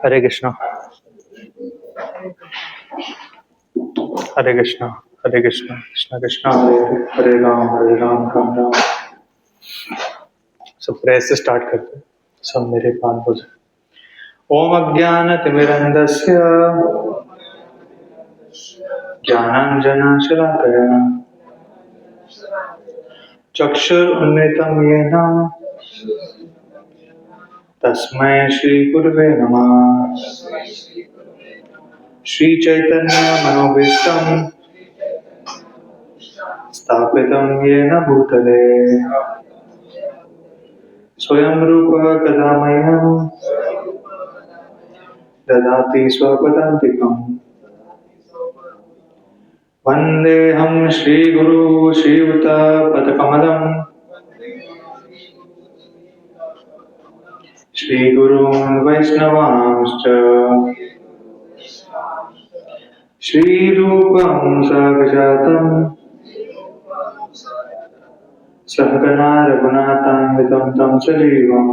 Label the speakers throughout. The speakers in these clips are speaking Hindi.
Speaker 1: हरे कृष्णा हरे कृष्णा हरे कृष्णा कृष्णा कृष्णा हरे हरे हरे राम राम राम। सब प्रेस से स्टार्ट करते हैं। सब मेरे कान हो जाए। ओम अज्ञानतिमिरन्धस्य ज्ञानाञ्जनशलाकया चक्षुरुन्मिलितं येन तस्मै श्रीगुरवे नमः। श्रीचैतन्यमनोभीष्टं स्थापितं येन भूतले स्वयं रूप कदा मह्यं ददाति स्वपदान्तिकम्। वन्देऽहं श्रीगुरु श्रीयुतपदकमलं श्रीगुरून् वैष्णवांश्च श्रीरूपं साग्रजातं सहगना रघुनाथान्वितं तं सजीवम्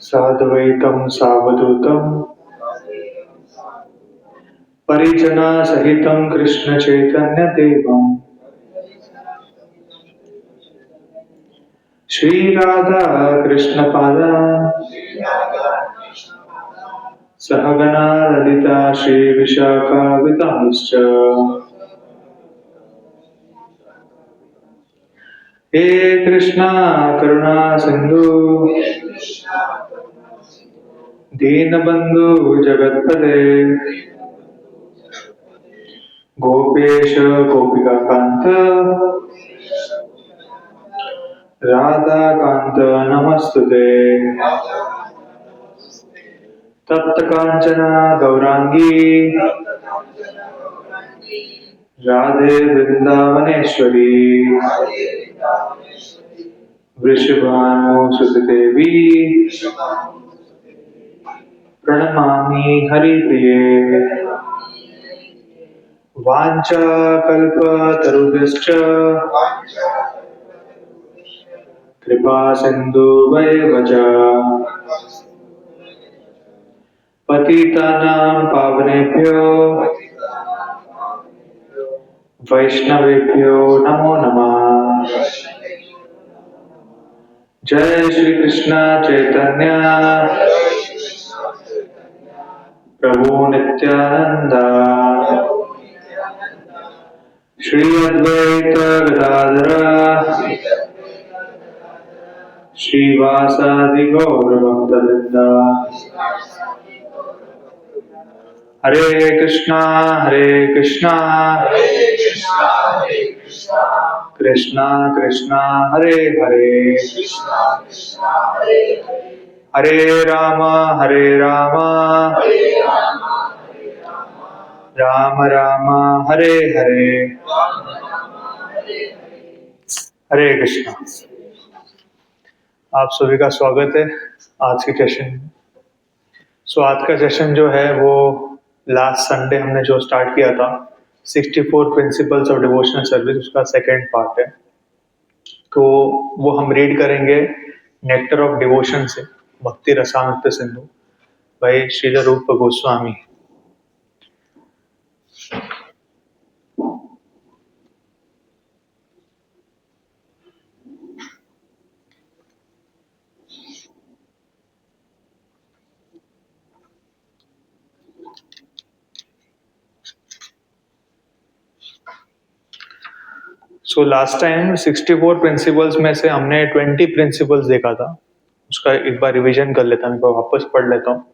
Speaker 1: साद्वैतं सावधूतं परिजनसहितं कृष्णचैतन्यदेवम् श्रीराधा कृष्णपादान् सहगना ललिता श्रीविशाखान्वितांश्च हे कृष्णा करुणा सिंधु दीनबंधु जगत्पते गोपेश गोपिकाकांत राधाकांत नमस्तुते। तप्त कांचना गौरांगी राधे वृंदावनेश्वरी वृषभानुसुते देवी प्रणमामि हरिप्रिये। वाञ्छाकल्पतरुभ्यश्च कृपा सिन्धुभ्येव च पतितानां पावनेभ्यो वैष्णवेभ्यो नमो नमः। जय श्री कृष्ण चैतन्य प्रभु नित्यानंद श्री अद्वैत गदाधर श्रीवासादि गौर भक्तवृंद। हरे कृष्णा कृष्णा कृष्णा हरे हरे हरे राम राम राम हरे हरे। हरे कृष्णा। आप सभी का स्वागत है आज के सेशन में। आज का सेशन जो है वो लास्ट संडे हमने जो स्टार्ट किया था 64 प्रिंसिपल्स ऑफ डिवोशनल सर्विस, उसका सेकेंड पार्ट है। तो वो हम रीड करेंगे नेक्टर ऑफ डिवोशन से, भक्ति रसामृत सिंधु भाई श्रील रूप Goswami. So last time 64 principles में से हमने 20 प्रिंसिपल्स देखा था, उसका एक बार रिवीजन कर लेता हूँ, एक बार वापस पढ़ लेता हूँ।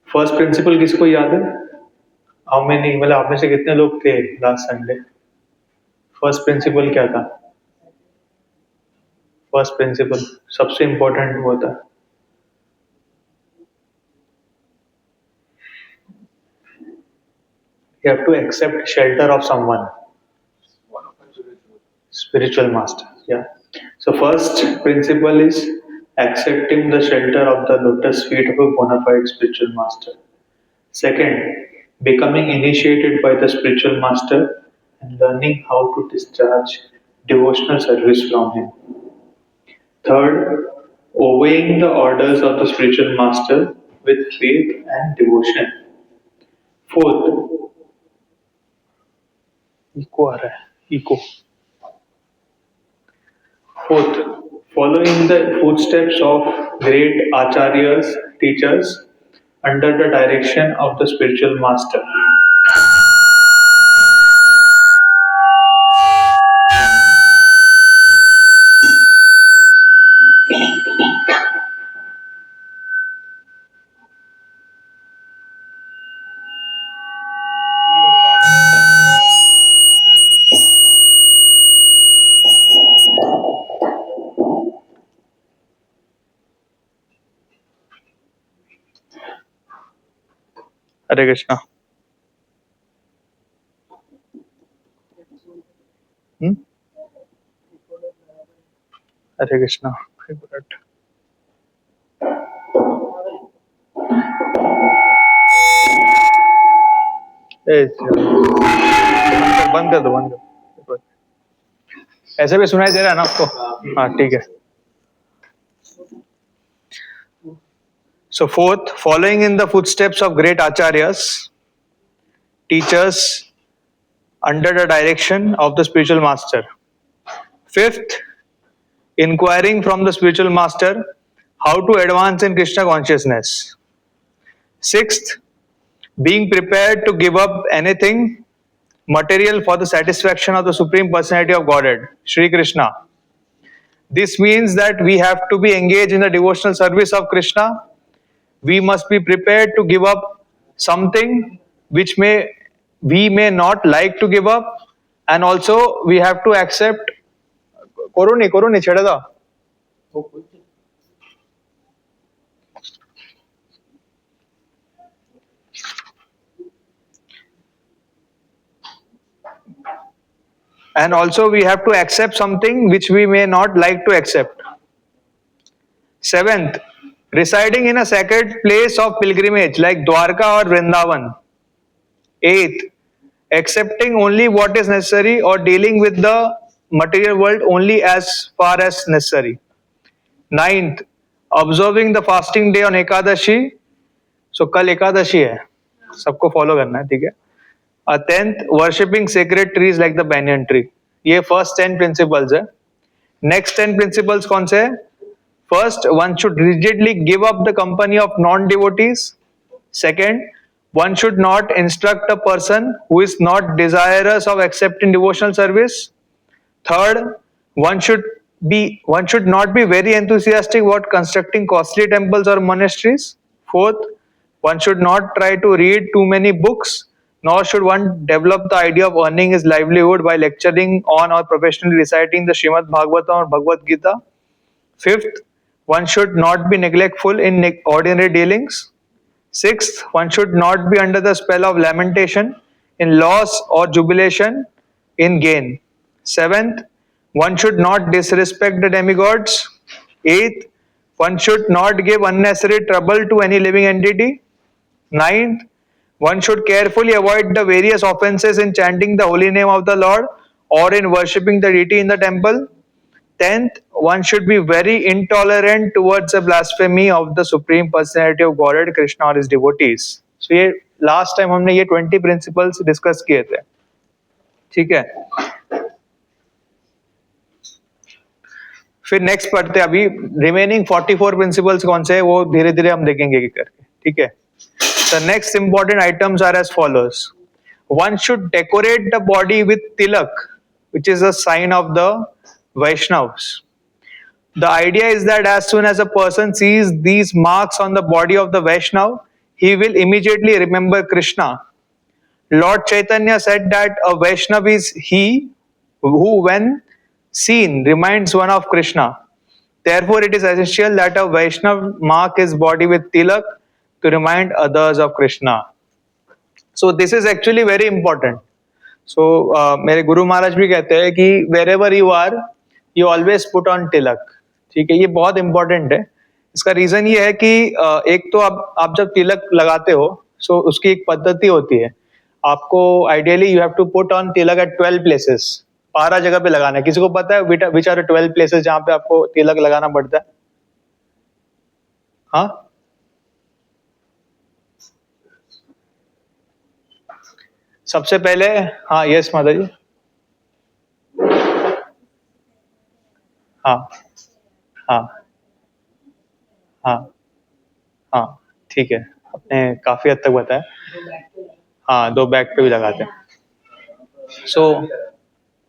Speaker 1: फर्स्ट प्रिंसिपल किसको याद है? हाउ मेनी, मतलब आप में से कितने लोग थे लास्ट संडे? फर्स्ट प्रिंसिपल क्या था? फर्स्ट प्रिंसिपल सबसे इंपॉर्टेंट होता है। You have to accept shelter of someone. Spiritual master. Yeah. So first principle is accepting the shelter of the lotus feet of a bona fide spiritual master. Second, becoming initiated by the spiritual master and learning how to discharge devotional service from him. Third, obeying the orders of the spiritual master with faith and devotion. Fourth, eco आ रहा है, eco. Fourth, following the footsteps of great acharyas, teachers, under the direction of the spiritual master. Hare Krishna. Hare Krishna. एक मिनट. बंद कर दो, बंद कर. ऐसे भी सुनाई दे रहा है ना आपको? हाँ ठीक है. So fourth, following in the footsteps of great acharyas, teachers, under the direction of the spiritual master. Fifth, inquiring from the spiritual master how to advance in Krishna consciousness. Sixth, being prepared to give up anything material for the satisfaction of the Supreme Personality of Godhead, Shri Krishna. This means that we have to be engaged in the devotional service of Krishna. We must be prepared to give up something which we may not like to give up, and also we have to accept. करो नहीं छेड़ा था. And also we have to accept something which we may not like to accept. Seventh, residing in a sacred place of pilgrimage like Dwarka or Vrindavan. Eighth, accepting only what is necessary or dealing with the material world only as far as necessary. Ninth, observing the fasting day on Ekadashi. So कल एकादशी है, सबको फॉलो करना है, ठीक है. 10th, worshipping sacred trees like the banyan tree. ये first 10 principles है. Next 10 principles कौन से है? First, one should rigidly give up the company of non-devotees. Second, one should not instruct a person who is not desirous of accepting devotional service. Third, one should not be very enthusiastic about constructing costly temples or monasteries. Fourth, one should not try to read too many books, nor should one develop the idea of earning his livelihood by lecturing on or professionally reciting the Srimad Bhagavatam or Bhagavad Gita. Fifth, one should not be neglectful in ordinary dealings. Sixth, one should not be under the spell of lamentation in loss or jubilation in gain. Seventh, one should not disrespect the demigods. Eighth, one should not give unnecessary trouble to any living entity. Ninth, one should carefully avoid the various offenses in chanting the holy name of the Lord or in worshipping the deity in the temple. 10th, one should be very intolerant towards the blasphemy of the Supreme Personality of Godhead, Krishna or his devotees. So ये last time हमने ये 20 principles discuss किए थे, ठीक है. फिर नेक्स्ट पढ़ते हैं. अभी रिमेनिंग 44 प्रिंसिपल्स कौन से है वो धीरे धीरे हम देखेंगे कि करके, ठीक है. The next important items are as follows. One should decorate the body with tilak, which is a sign of the Vaishnavas. The idea is that as soon as a person sees these marks on the body of the Vaishnav, he will immediately remember Krishna. Lord Chaitanya said that a Vaishnav is he who, when seen, reminds one of Krishna. Therefore, it is essential that a Vaishnav mark his body with tilak to remind others of Krishna. So this is actually very important. So मेरे गुरु महाराज भी कहते हैं कि wherever you are, you always put on tilak. ठीक है, ये बहुत इंपॉर्टेंट है. इसका रीजन ये है कि एक तो आप जब तिलक लगाते हो, सो उसकी एक पद्धति होती है. आपको ideally you have to put on tilak at 12 places. 12 जगह पे लगाना है. किसी को पता है विच आर 12 प्लेसेस जहाँ पे आपको तिलक लगाना पड़ता है? हाँ, सबसे पहले, हाँ यस माता जी, हाँ हाँ हाँ हाँ, ठीक है, आपने काफी हद तक बताया। हाँ, 2 बैक पे भी लगाते हैं। सो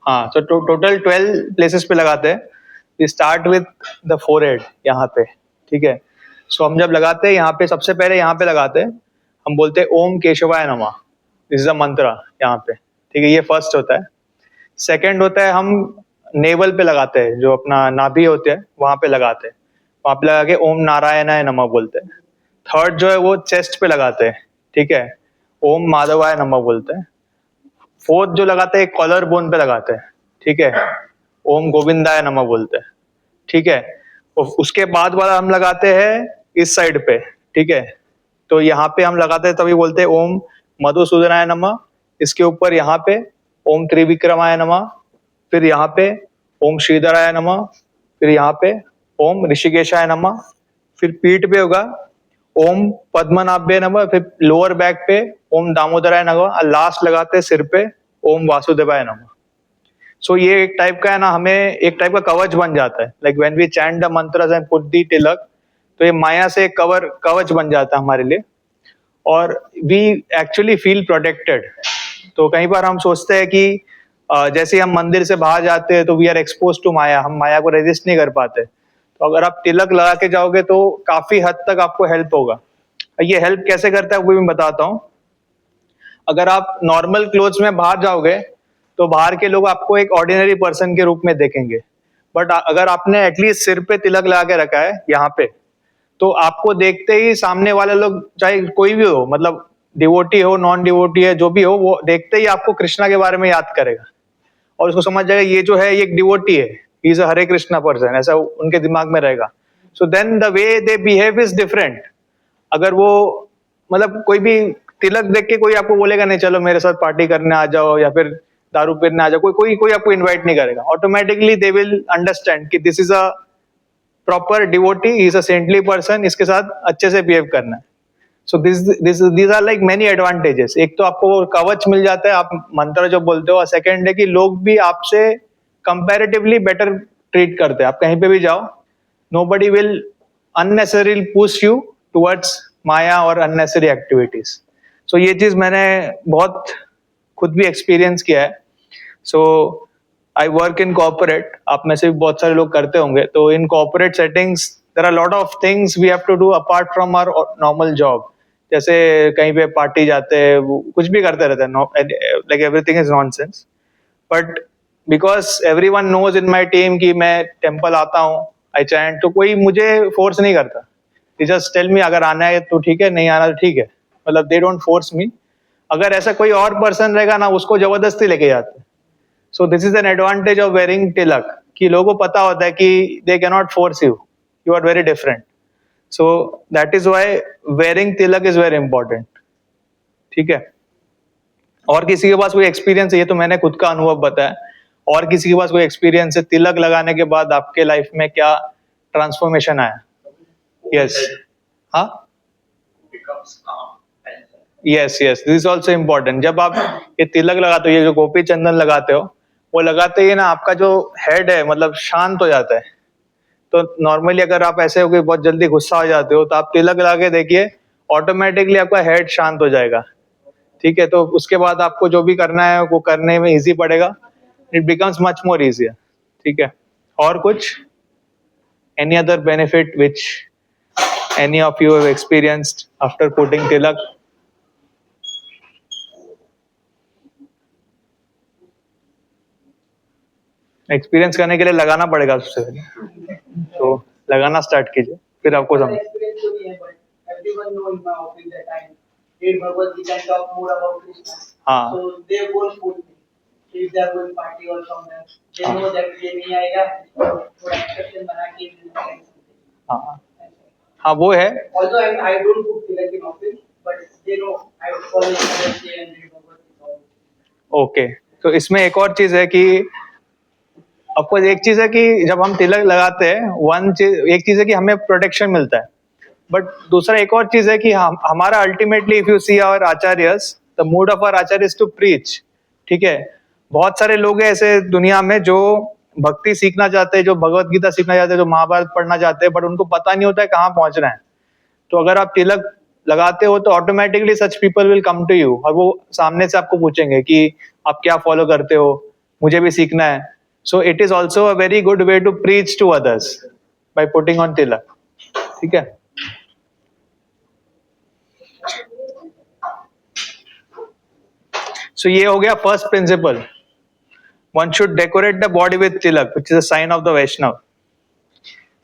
Speaker 1: हाँ, तो टोटल 12 प्लेसेस पे लगाते हैं। We start with the forehead, यहाँ पे, ठीक है। सो हम जब लगाते हैं यहाँ पे, सबसे पहले यहाँ पे लगाते हैं, हम बोलते हैं ओम केशवाय नमः, दिस इज अ मंत्र यहाँ पे, ठीक है, ये फर्स्ट होता है। सेकंड होता है हम नेवल पे लगाते हैं, जो अपना नाभि होते हैं वहां पे लगाते हैं, वहां पे लगा के ओम नारायणाय नमः बोलते हैं। थर्ड जो है वो चेस्ट पे लगाते हैं, ठीक है, ओम माधवाय नमः बोलते हैं। फोर्थ जो लगाते हैं कॉलर बोन पे लगाते हैं, ठीक है, ओम गोविंदाय नमः बोलते हैं, ठीक है। और उसके बाद वाला हम लगाते हैं इस साइड पे, ठीक है, तो यहाँ पे हम लगाते हैं तभी बोलते हैं ओम मधुसूदनाय नमः। इसके ऊपर यहाँ पे ओम त्रिविक्रमाय नमः, फिर यहाँ पे ओम श्रीधराय नमः, फिर यहाँ पे ओम ऋषिकेशाय नमः, फिर पीठ पे होगा ओम पद्मनाभ्य नमः, फिर लोअर बैक पे ओम दामोदराय नमः, और लास्ट लगाते हैं सिर पे ओम वासुदेवाय नमः। सो ये एक टाइप का है ना, हमें एक टाइप का कवच बन जाता है, like when we chant the mantras and put the tilak, तो ये माया से एक कवच बन जाता है हमारे लिए, और वी एक्चुअली फील प्रोटेक्टेड। तो कई बार हम सोचते हैं कि जैसे हम मंदिर से बाहर जाते हैं तो वी आर एक्सपोज टू माया, हम माया को रेजिस्ट नहीं कर पाते। तो अगर आप तिलक लगा के जाओगे तो काफी हद तक आपको हेल्प होगा। ये हेल्प कैसे करता है वो भी मैं बताता हूँ। अगर आप नॉर्मल क्लोथ्स में बाहर जाओगे तो बाहर के लोग आपको एक ऑर्डिनरी पर्सन के रूप में देखेंगे, बट अगर आपने एटलीस्ट सिर पे तिलक लगा के रखा है यहाँ पे, तो आपको देखते ही सामने वाले लोग, चाहे कोई भी हो, मतलब डिवोटी हो नॉन डिवोटी है जो भी हो, वो देखते ही आपको कृष्णा के बारे में याद करेगा और उसको समझ जाएगा ये जो है ये एक डिवोटी है, he is a Hare Krishna person, ऐसा उनके दिमाग में रहेगा। So then the way they behave is different. अगर वो, मतलब कोई भी तिलक देख के कोई आपको बोलेगा नहीं चलो मेरे साथ पार्टी करने आ जाओ या फिर दारू पीने आ जाओ, कोई कोई कोई आपको इनवाइट नहीं करेगा। ऑटोमेटिकली दे विल अंडरस्टैंड कि this is a proper devotee, he is a saintly person, इसके साथ अच्छे से बिहेव करना है। So these are like many advantages. एक तो आपको वो कवच मिल जाता है, आप मंत्र जो बोलते हो, और सेकंड है कि लोग भी आपसे कंपैरेटिवली बेटर ट्रीट करते हैं। आप कहीं पे भी जाओ, nobody will unnecessarily push you towards माया और unnecessary activities. So ये चीज मैंने बहुत खुद भी एक्सपीरियंस किया है। सो आई वर्क इन कॉर्पोरेट, आप में से भी बहुत सारे लोग करते होंगे, तो in corporate settings there are lot of things we have to do apart from our normal job. जैसे कहीं पे पार्टी जाते हैं, कुछ भी करते रहते हैं, like everything is nonsense, but because everyone knows in my team कि मैं टेम्पल आता हूँ, आई चैंट, तो कोई मुझे फोर्स नहीं करता। दे जस्ट टेल मी अगर आना है तो ठीक है, नहीं आना तो ठीक है, मतलब दे डोंट फोर्स मी। अगर ऐसा कोई और पर्सन रहेगा ना, उसको जबरदस्ती लेके जाते हैं। So this is an advantage of wearing tilak, कि लोगों को पता होता है कि they can not force you, you are very different. So that is why wearing tilak is very important, ठीक है। और किसी के पास कोई एक्सपीरियंस है? ये तो मैंने खुद का अनुभव बताया, और किसी के पास कोई एक्सपीरियंस है तिलक लगाने के बाद आपके लाइफ में क्या ट्रांसफॉर्मेशन आया? यस, हाँ, yes yes, this is also important. जब आप ये तिलक लगाते हो, ये जो गोपी चंदन लगाते हो, वो लगाते ही ना आपका जो हेड है मतलब शांत हो जाता है। तो नॉर्मली अगर आप ऐसे हो कि बहुत जल्दी गुस्सा हो जाते हो, तो आप तिलक लगा के देखिए, ऑटोमेटिकली आपका हेड शांत हो जाएगा, ठीक है। तो उसके बाद आपको जो भी करना है वो करने में इजी पड़ेगा, it becomes much more easier, ठीक है। और कुछ, any other benefit which any of you have experienced after putting Tilak? Experience करने के लिए लगाना पड़ेगा सबसे पहले, तो लगाना स्टार्ट कीजिए, फिर आपको समझ। हाँ, हाँ, हाँ वो है। ओके, तो इसमें एक और चीज है कि आपको एक चीज है कि जब हम तिलक लगाते हैं, एक चीज है कि हमें प्रोटेक्शन मिलता है। बट दूसरा एक और चीज है कि हमारा ultimately if you see our acharyas, the mood of our acharya is to preach, ठीक है। बहुत सारे लोग हैं ऐसे दुनिया में जो भक्ति सीखना चाहते हैं, जो भगवत गीता सीखना चाहते हैं, जो महाभारत पढ़ना चाहते हैं, बट उनको पता नहीं होता है कहाँ पहुंचना है। तो अगर आप तिलक लगाते हो तो automatically such people will come to you, और वो सामने से आपको पूछेंगे कि आप क्या फॉलो करते हो, मुझे भी सीखना है। So it is also a very good way to preach to others by putting on tilak, ठीक है। सो ये हो गया first principle, one should decorate the body with tilak which is a sign of the Vaishnav.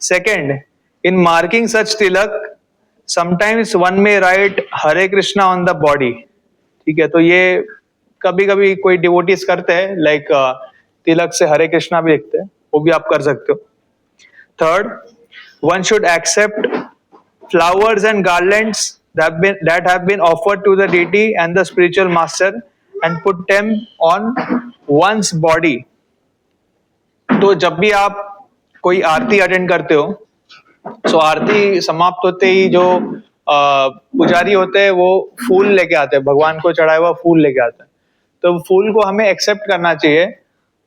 Speaker 1: Second, in marking such tilak sometimes one may write Hare Krishna on the body, ठीक है। तो ये कभी कभी कोई डिवोटीज करते हैं, लाइक तिलक से हरे कृष्णा भी लिखते हैं, वो भी आप कर सकते हो। Third, one should accept flowers and garlands that have been offered to the deity and the spiritual master and put them on one's body। तो जब भी आप कोई आरती अटेंड करते हो, सो आरती समाप्त होते ही जो पुजारी होते हैं वो फूल लेके आते हैं, भगवान को चढ़ाया हुआ फूल लेके आते हैं। तो फूल को हमें एक्सेप्ट करना चाहिए,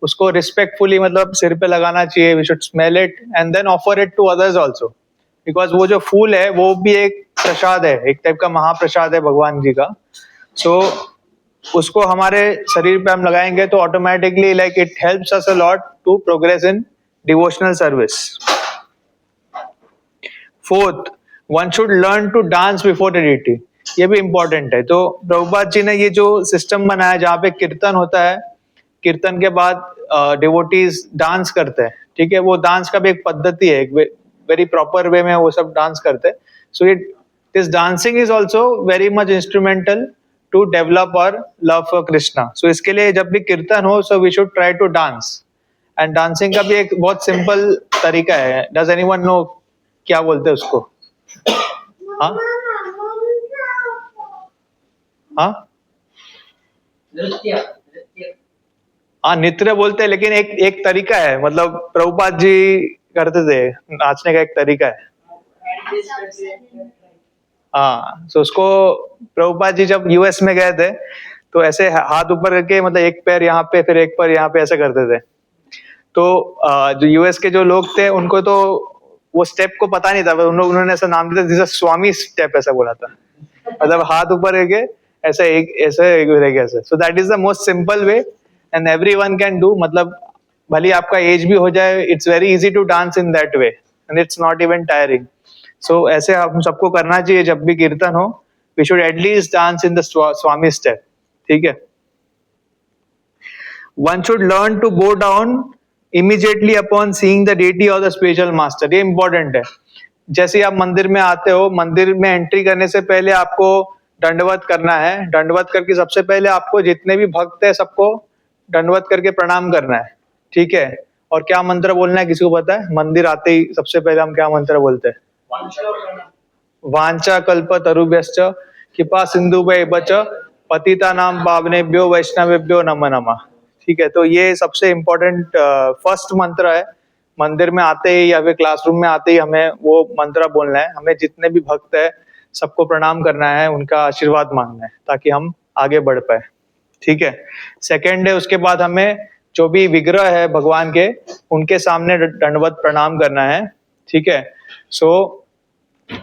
Speaker 1: उसको रिस्पेक्टफुली मतलब सिर पे लगाना चाहिए, we should smell it and then offer it to others also, because वो जो फूल है वो भी एक प्रसाद है, एक टाइप का महाप्रसाद है भगवान जी का। सो उसको हमारे शरीर पे हम लगाएंगे तो automatically like it helps us a lot to progress in devotional service. Fourth, one should learn to dance before the deity, ये भी इंपॉर्टेंट है। तो प्रभुपाद जी ने ये जो सिस्टम बनाया जहाँ पे कीर्तन होता है, कीर्तन के बाद डिवोटीज डांस करते हैं, ठीक है। वो डांस का भी एक पद्धति है, एक वेरी प्रॉपर वे में वो सब डांस करते हैं। So it this dancing is also very much instrumental to develop और लव फॉर कृष्णा। सो इसके लिए जब भी कीर्तन हो, so we should try to dance, and dancing का भी एक बहुत सिंपल तरीका है। डज एनीवन नो क्या बोलते हैं उसको? हाँ हाँ हाँ, नृत्य बोलते हैं, लेकिन एक तरीका है, मतलब प्रभुपाद जी करते थे, नाचने का एक तरीका है। हाँ, तो उसको प्रभुपाद जी जब यूएस में गए थे तो ऐसे हाथ ऊपर करके, मतलब एक पैर यहाँ पे फिर एक पैर यहाँ पे ऐसे करते थे। तो जो यूएस के जो लोग थे उनको तो वो स्टेप को पता नहीं था, उन्होंने ऐसा नाम दिया जिसे स्वामी स्टेप ऐसा बोला था, मतलब हाथ ऊपर करके ऐसे ऐसे। So that is the most simple way and everyone can do, मतलब भले आपका एज भी हो जाए, it's very easy to dance in that way and it's not even tiring. So ऐसे हम सबको करना चाहिए, जब भी कीर्तन हो we should at least dance in the swami step, ठीक है। One should learn to go down immediately upon seeing the deity और द स्पिरिचुअल मास्टर, ये इंपॉर्टेंट है। जैसे आप मंदिर में आते हो, मंदिर में एंट्री करने से पहले आपको दंडवत करना है, दंडवत करके सबसे पहले आपको जितने भी भक्त है सबको दंडवत करके प्रणाम करना है, ठीक है। और क्या मंत्र बोलना है, किसी को पता है? मंदिर आते ही सबसे पहले हम क्या मंत्र बोलते हैं? वांछा कल्प तरुभ्यश्च कृपा सिंधुभ्यश्च पतितानां पावनेभ्यो वैष्णवेभ्यो नमो नमः, ठीक है। तो ये सबसे इम्पोर्टेंट फर्स्ट मंत्र है। मंदिर में आते ही या फिर क्लासरूम में आते ही हमें वो मंत्र बोलना है। हमें जितने भी भक्त है सबको प्रणाम करना है, उनका आशीर्वाद मांगना है ताकि हम आगे बढ़ पाए, ठीक है। सेकंड है, उसके बाद हमें जो भी विग्रह है भगवान के, उनके सामने दंडवत प्रणाम करना है, ठीक है। सो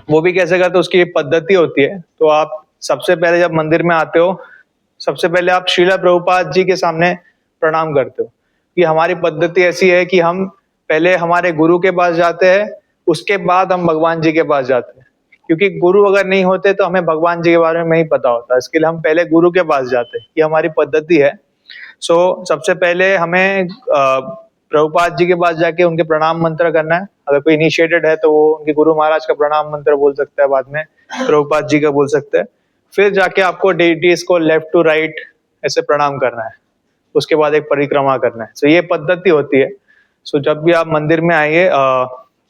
Speaker 1: वो भी कैसे करते, उसकी एक पद्धति होती है। तो आप सबसे पहले जब मंदिर में आते हो, सबसे पहले आप श्रीला प्रभुपाद जी के सामने प्रणाम करते हो। कि हमारी पद्धति ऐसी है कि हम पहले हमारे गुरु के पास जाते हैं, उसके बाद हम भगवान जी के पास जाते हैं, क्योंकि गुरु अगर नहीं होते तो हमें भगवान जी के बारे में नहीं पता होता। इसके लिए हम पहले गुरु के पास जाते हैं, ये हमारी पद्धति है। सो सबसे पहले हमें प्रभुपाद जी के पास जाके उनके प्रणाम मंत्र करना है। अगर कोई इनिशिएटेड है तो वो उनके गुरु महाराज का प्रणाम मंत्र बोल सकता है, बाद में प्रभुपाद जी का बोल सकते हैं। फिर जाके आपको डेटीज को लेफ्ट टू राइट ऐसे प्रणाम करना है, उसके बाद एक परिक्रमा करना है। सो ये पद्धति होती है। सो जब भी आप मंदिर में आइए,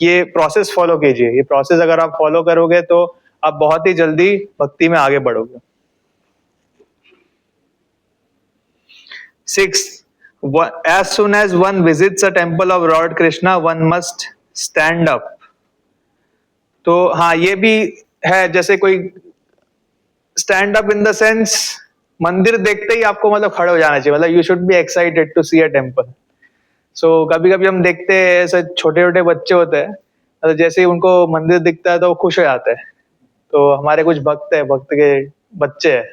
Speaker 1: ये प्रोसेस फॉलो कीजिए। ये प्रोसेस अगर आप फॉलो करोगे तो आप बहुत ही जल्दी भक्ति में आगे बढ़ोगे। 6, as soon as one visits a temple of Lord Krishna, one must stand up. तो हाँ, ये भी है, जैसे कोई stand up in the sense मंदिर देखते ही आपको मतलब खड़े हो जाना चाहिए, मतलब you should be excited to see a temple. So कभी कभी हम देखते हैं ऐसे छोटे छोटे बच्चे होते हैं, मतलब जैसे ही उनको मंदिर दिखता है तो वो खुश हो जाते हैं। तो हमारे कुछ भक्त है, भक्त के बच्चे हैं,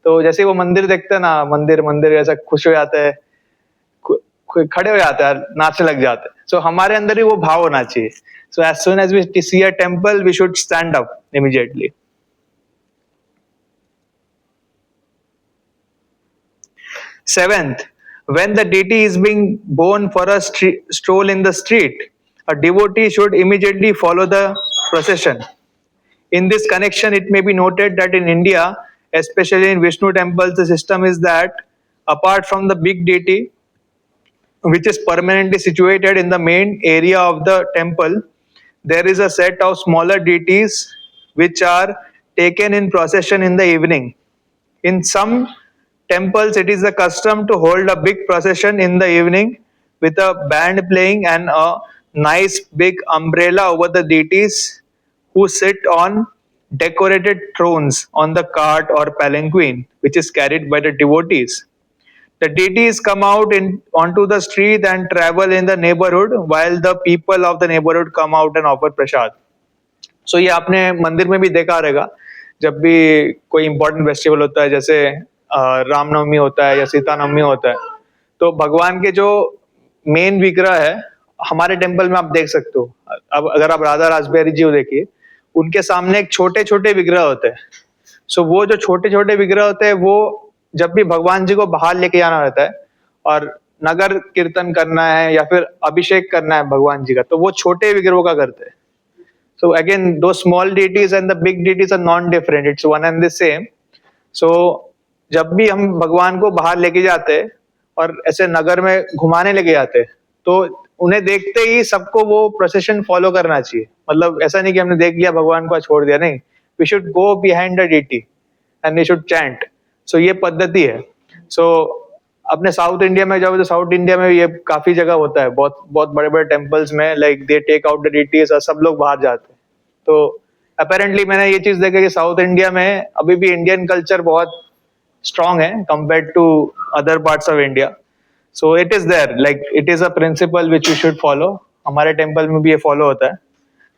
Speaker 1: तो जैसे ही वो मंदिर देखते हैं ना, मंदिर मंदिर ऐसा खुश हो जाते हैं, खड़े हो जाते हैं, नाचने लग जाते हैं। सो हमारे अंदर ही वो भाव होना चाहिए। So as soon as we see a temple we should stand up immediately. Seventh, when the deity is being borne for a stroll in the street, a devotee should immediately follow the procession. In this connection, it may be noted that in India, especially in Vishnu temples, the system is that apart from the big deity, which is permanently situated in the main area of the temple, there is a set of smaller deities which are taken in procession in the evening. In some temples, it is the custom to hold a big procession in the evening with a band playing and a nice big umbrella over the deities who sit on decorated thrones on the cart or palanquin, which is carried by the devotees. The deities come out onto the street and travel in the neighborhood while the people of the neighborhood come out and offer prasad. सो ये आपने मंदिर में भी देखा रहेगा, जब भी कोई इंपॉर्टेंट फेस्टिवल होता है, जैसे रामनवमी होता है या सीता नवमी होता है, तो भगवान के जो मेन विग्रह है हमारे टेम्पल में आप देख सकते हो। अब अगर आप राधा रासबिहारी जी को देखिए, उनके सामने एक छोटे छोटे विग्रह होते हैं। सो वो जो छोटे छोटे विग्रह होते हैं, वो जब भी भगवान जी को बाहर लेके जाना रहता है और नगर कीर्तन करना है या फिर अभिषेक करना है भगवान जी का, तो वो छोटे विग्रहों का करते हैं। So again, those small deities and the big deities are non-different. It's one and the same. So जब भी हम भगवान को बाहर लेके जाते हैं और ऐसे नगर में घुमाने लेके जाते हैं, तो उन्हें देखते ही सबको वो प्रोसेशन फॉलो करना चाहिए। मतलब ऐसा नहीं कि हमने देख लिया भगवान को छोड़ दिया, नहीं। We should go behind the deity and we should chant. So ये पद्धति है। सो अपने साउथ इंडिया में जाओ तो साउथ इंडिया में ये काफी जगह होता है, बहुत बहुत बड़े बड़े टेम्पल्स में, like they take out the deities और सब लोग बाहर जाते हैं। तो अपेरेंटली मैंने ये चीज देखा कि साउथ इंडिया में अभी भी इंडियन कल्चर बहुत स्ट्रांग है compared to other parts of India. So it is there, like it is a principle which you should follow. हमारे टेम्पल में भी ये फॉलो होता है।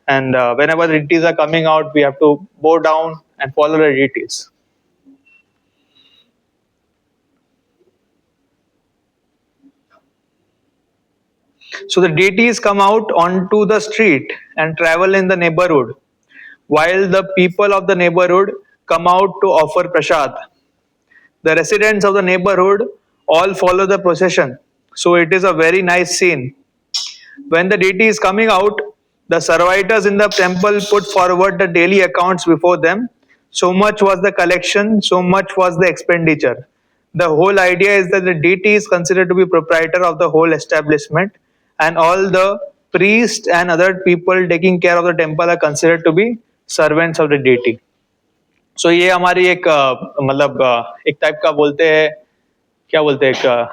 Speaker 1: And whenever deities are coming out, we have to bow down and follow the deities. So the deities come out onto the street and travel in the neighborhood, while the people of the neighborhood come out to offer prasad. The residents of the neighborhood all follow the procession, so it is a very nice scene. When the deity is coming out, the servitors in the temple put forward the daily accounts before them. So much was the collection, so much was the expenditure. The whole idea is that the deity is considered to be proprietor of the whole establishment, and all the priests and other people taking care of the temple are considered to be servants of the deity. सो ये हमारी एक मतलब एक टाइप का बोलते हैं, क्या बोलते हैं,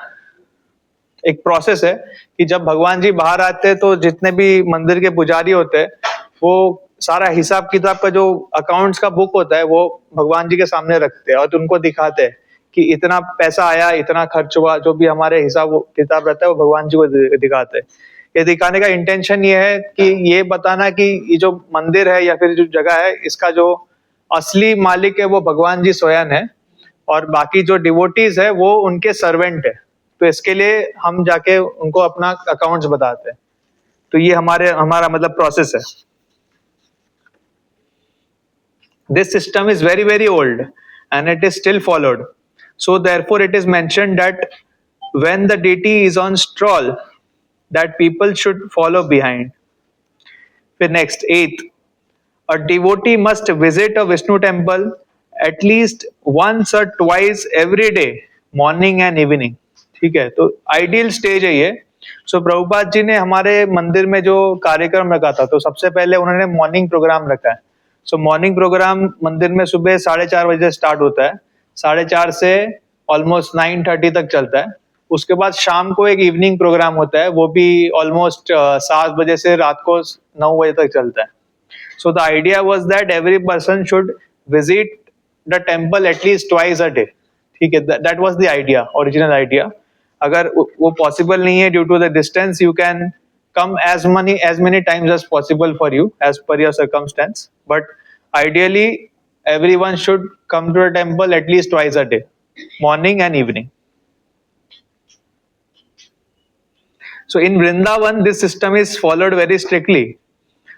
Speaker 1: एक प्रोसेस है कि जब भगवान जी बाहर आते हैं तो जितने भी मंदिर के पुजारी होते हैं वो सारा हिसाब किताब का जो अकाउंट्स का बुक होता है वो भगवान जी के सामने रखते हैं और उनको दिखाते हैं कि इतना पैसा आया, इतना खर्च हुआ, जो भी हमारे हिसाब किताब रहता है वो भगवान जी को दिखाते हैं। ये दिखाने का इंटेंशन ये है कि ये बताना कि ये जो मंदिर है या फिर जो जगह है, इसका जो असली मालिक है वो भगवान जी स्वयं है और बाकी जो डिवोटीज है वो उनके सर्वेंट है। तो इसके लिए हम जाके उनको अपना अकाउंट्स बताते हैं। तो ये हमारा मतलब प्रोसेस है। This system is very very old and it is still followed. So therefore it is mentioned that when the deity is on stroll, that people should follow behind. Then next, eighth, a devotee must visit a Vishnu temple at least once or twice every day, morning and evening. ठीक है, तो आइडियल स्टेज है ये। सो प्रभुपाद जी ने हमारे मंदिर में जो कार्यक्रम रखा था, तो सबसे पहले उन्होंने मॉर्निंग प्रोग्राम रखा है। सो मॉर्निंग प्रोग्राम मंदिर में सुबह 4:30 बजे स्टार्ट होता है, 4:30 से ऑलमोस्ट 9:30 तक चलता है। उसके बाद शाम को एक इवनिंग प्रोग्राम होता है, वो भी ऑलमोस्ट 7 बजे से रात को 9 बजे तक चलता है। So the idea was that every person should visit the temple at least twice a day. ठीक है, that was the idea, original idea. अगर वो possible नहीं है due to the distance, you can come as many times as possible for you as per your circumstance. But ideally, everyone should come to a temple at least twice a day, morning and evening. So in Vrindavan, this system is followed very strictly.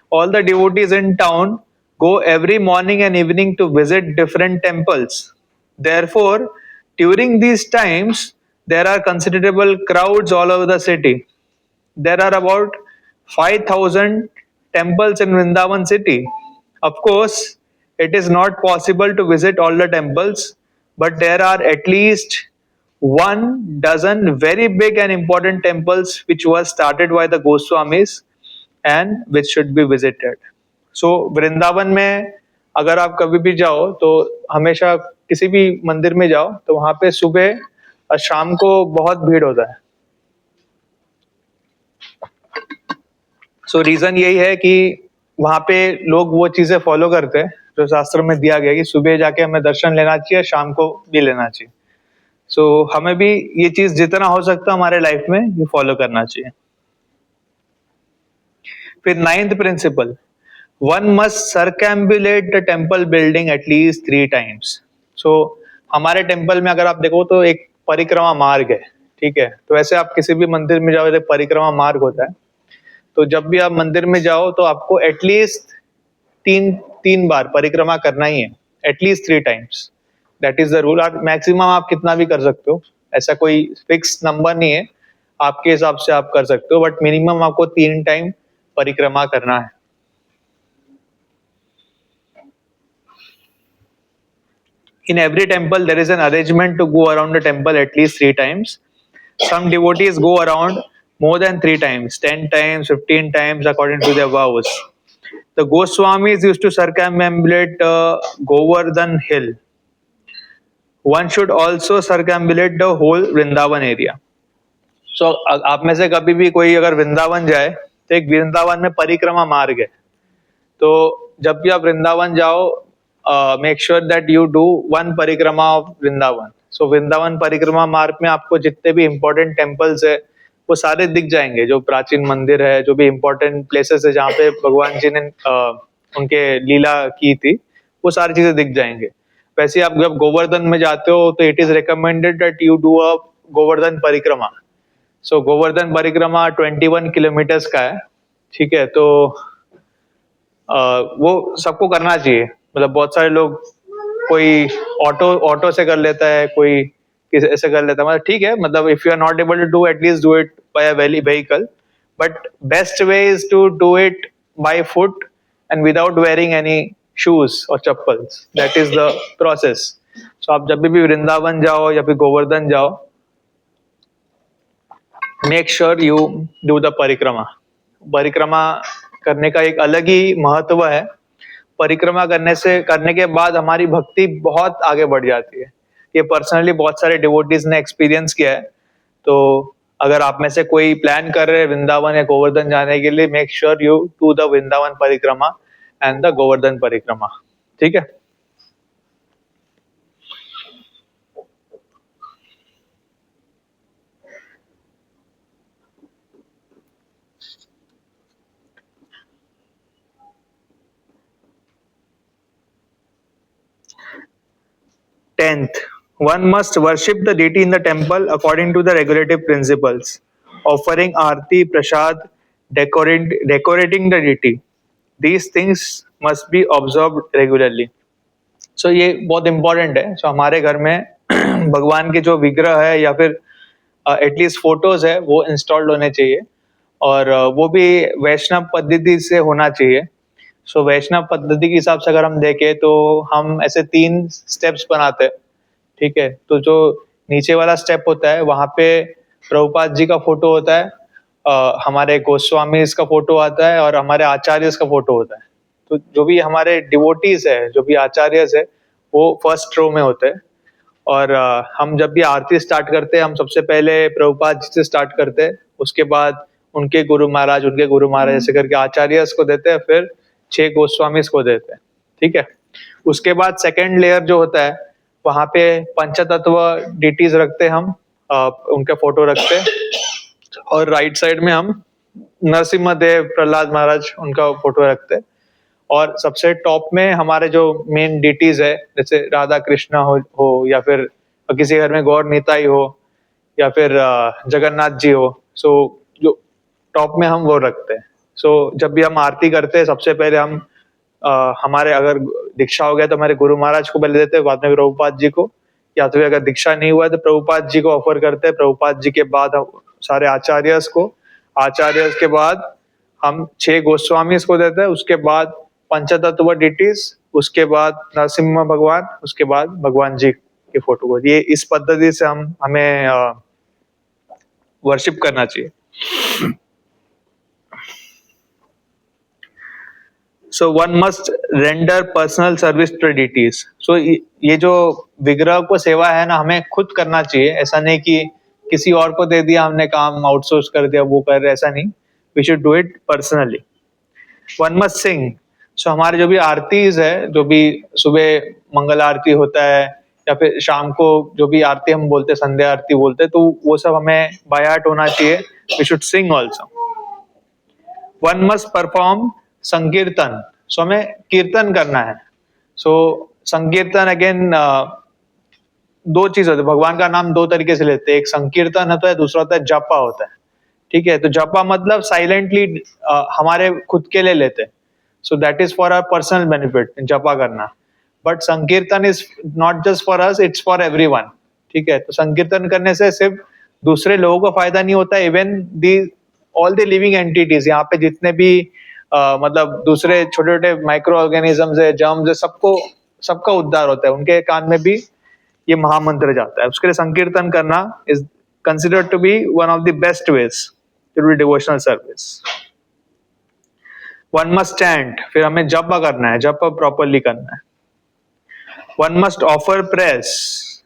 Speaker 1: All the devotees in town go every morning and evening to visit different temples. Therefore, during these times, there are considerable crowds all over the city. There are about 5,000 temples in Vrindavan city. Of course, it is not possible to visit all the temples, but there are at least 12 very big and important temples which were started by the Goswamis and which should be visited. So Vrindavan में अगर आप कभी भी जाओ तो हमेशा किसी भी मंदिर में जाओ तो वहाँ पे सुबह और शाम को बहुत भीड़ होता है. So रीजन यही है कि वहाँ पे लोग वो चीजें फॉलो करते हैं जो शास्त्र में दिया गया कि सुबह जाके हमें दर्शन लेना चाहिए, शाम को भी लेना चाहिए. So हमें भी ये चीज जितना हो सकता है हमारे लाइफ में ये फॉलो करना चाहिए. फिर 9th principle, one must circumambulate the temple building at least 3 times. So हमारे टेम्पल में अगर आप देखो तो एक परिक्रमा मार्ग है, ठीक है. तो ऐसे आप किसी भी मंदिर में जाओ तो परिक्रमा मार्ग होता है. तो जब भी आप मंदिर में जाओ तो आपको एटलीस्ट तीन बार परिक्रमा करना ही है, at least 3 times. That is the rule. और मैक्सिमम आप कितना भी कर सकते हो, ऐसा कोई फिक्स नंबर नहीं है, आपके हिसाब से आप कर सकते हो, बट मिनिमम आपको 3 टाइम परिक्रमा करना है. In every temple, there is an arrangement to go around the temple at least 3 times. Some devotees go around more than 3 times, 10 times, 15 times, according to their vows. The Goswamis used to circumambulate Govardhan Hill. One should also circumambulate the whole Vrindavan area. So, आप में से कभी भी कोई अगर वृंदावन जाए तो एक वृंदावन में परिक्रमा मार्ग है. तो जब भी आप वृंदावन जाओ, make sure that you do 1 परिक्रमा ऑफ वृंदावन. सो वृंदावन परिक्रमा मार्ग में आपको जितने भी इम्पोर्टेंट टेम्पल्स है वो सारे दिख जाएंगे, जो प्राचीन मंदिर है, जो भी इम्पोर्टेंट प्लेसेस है जहाँ पे भगवान जी ने उनके लीला की थी, वो सारी चीजें दिख जाएंगे. वैसे आप जब गोवर्धन में जाते हो तो it is recommended that you do a Govardhan परिक्रमा. सो गोवर्धन परिक्रमा 21 किलोमीटर्स का है, ठीक है. तो वो सबको करना चाहिए. मतलब बहुत सारे लोग, कोई ऑटो से कर लेता है, कोई किसी ऐसे कर लेता है, मतलब ठीक है. मतलब if you are not able to do, at least do it by a vehicle. But best way is to do it by foot and without wearing any shoes और chappals. That is the process. So आप जब भी वृंदावन जाओ या फिर गोवर्धन जाओ, make sure you do the parikrama. परिक्रमा करने का एक अलग ही महत्व है. परिक्रमा करने के बाद हमारी भक्ति बहुत आगे बढ़ जाती है. ये पर्सनली बहुत सारे डिवोटीज ने एक्सपीरियंस किया है. तो अगर आप में से कोई प्लान कर रहे हैं वृंदावन या गोवर्धन जाने के लिए, make sure you do the Vrindavan परिक्रमा एंड द गोवर्धन परिक्रमा. ठीक है. Tenth, one must worship the deity in the temple according to the regulative principles. Offering arti, prasad, decorating the deity. These things must be observed regularly. So ये बहुत important है. So हमारे घर में भगवान के जो विग्रह है या फिर एटलीस्ट फोटोज है वो इंस्टॉल्ड होने चाहिए, और वो भी वैष्णव पद्धति से होना चाहिए. सो वैष्णव पद्धति के हिसाब से अगर हम देखें तो हम ऐसे 3 स्टेप्स बनाते हैं, ठीक है. तो जो नीचे वाला स्टेप होता है वहाँ पे प्रभुपाद जी का फोटो होता है, हमारे गोस्वामी का फोटो आता है और हमारे आचार्य का फोटो होता है. तो जो भी हमारे डिवोटीज है, जो भी आचार्य है, वो फर्स्ट रो में होते हैं. और हम जब भी आरती स्टार्ट करते हैं, हम सबसे पहले प्रभुपाद जी से स्टार्ट करते हैं, उसके बाद उनके गुरु महाराज ऐसे करके आचार्य को देते हैं, फिर 6 गोस्वामीज को देते हैं, ठीक है। उसके बाद सेकेंड लेयर जो होता है, वहां पे पंचतत्व डिटीज रखते हैं हम, उनके फोटो रखते हैं, और राइट साइड में हम नरसिम्हा देव, प्रहलाद महाराज, उनका फोटो रखते हैं। और सबसे टॉप में हमारे जो मेन डिटीज है, जैसे राधा कृष्णा हो या फिर किसी घर में गौर निताई हो या फिर जगन्नाथ जी हो, सो जो टॉप में हम वो रखते हैं। सो जब भी हम आरती करते हैं, सबसे पहले हम हमारे अगर दीक्षा हो गया तो हमारे गुरु महाराज को पहले देते हैं, बाद में प्रभुपाद जी को, या तो अगर दीक्षा नहीं हुआ है तो प्रभुपाद जी को ऑफर करते हैं। प्रभुपाद जी के बाद हम सारे आचार्यस को, आचार्यस के बाद हम 6 गोस्वामीज को देते हैं, उसके बाद पंचतत्व डिटीज, उसके बाद नरसिम्हा भगवान, उसके बाद भगवान जी के फोटो को। ये इस पद्धति से हमें वर्शिप करना चाहिए। So one must render personal service to deities. So ये जो विग्रह को सेवा है ना, हमें खुद करना चाहिए, ऐसा नहीं कि किसी और को दे दिया हमने काम, आउटसोर्स कर दिया, वो कर रहे, ऐसा नहीं। We should do it personally. One must sing. So हमारे जो भी आरतीज है, जो भी सुबह मंगल आरती होता है या फिर शाम को जो भी आरती हम बोलते हैं, संध्या आरती बोलते हैं, तो वो सब हमें बाय हार्ट होना चाहिए। We should sing also. One must perform sankirtan. So हमें कीर्तन करना है। सो संकीर्तन अगेन दो चीज होती है, भगवान का नाम दो तरीके से लेते हैं, एक संकीर्तन होता है, दूसरा होता है जपा होता है, ठीक है। तो जपा मतलब साइलेंटली हमारे खुद के लिए लेते हैं, so that is for our personal benefit, japa करना। But sankirtan is not just for us, it's for everyone, ठीक है। तो संकीर्तन करने से सिर्फ दूसरे लोगों को फायदा नहीं होता, even the all the living entities, यहाँ पे जितने भी मतलब दूसरे छोटे छोटे माइक्रो ऑर्गेनिजम्स है, जर्म्स है, सबका उद्धार होता है, उनके कान में भी ये महामंत्र जाता है। उसके लिए संकीर्तन करना is considered to be one of the best ways to do devotional service. One must chant. फिर हमें जप करना है, जप प्रॉपरली करना है। One must offer prayers.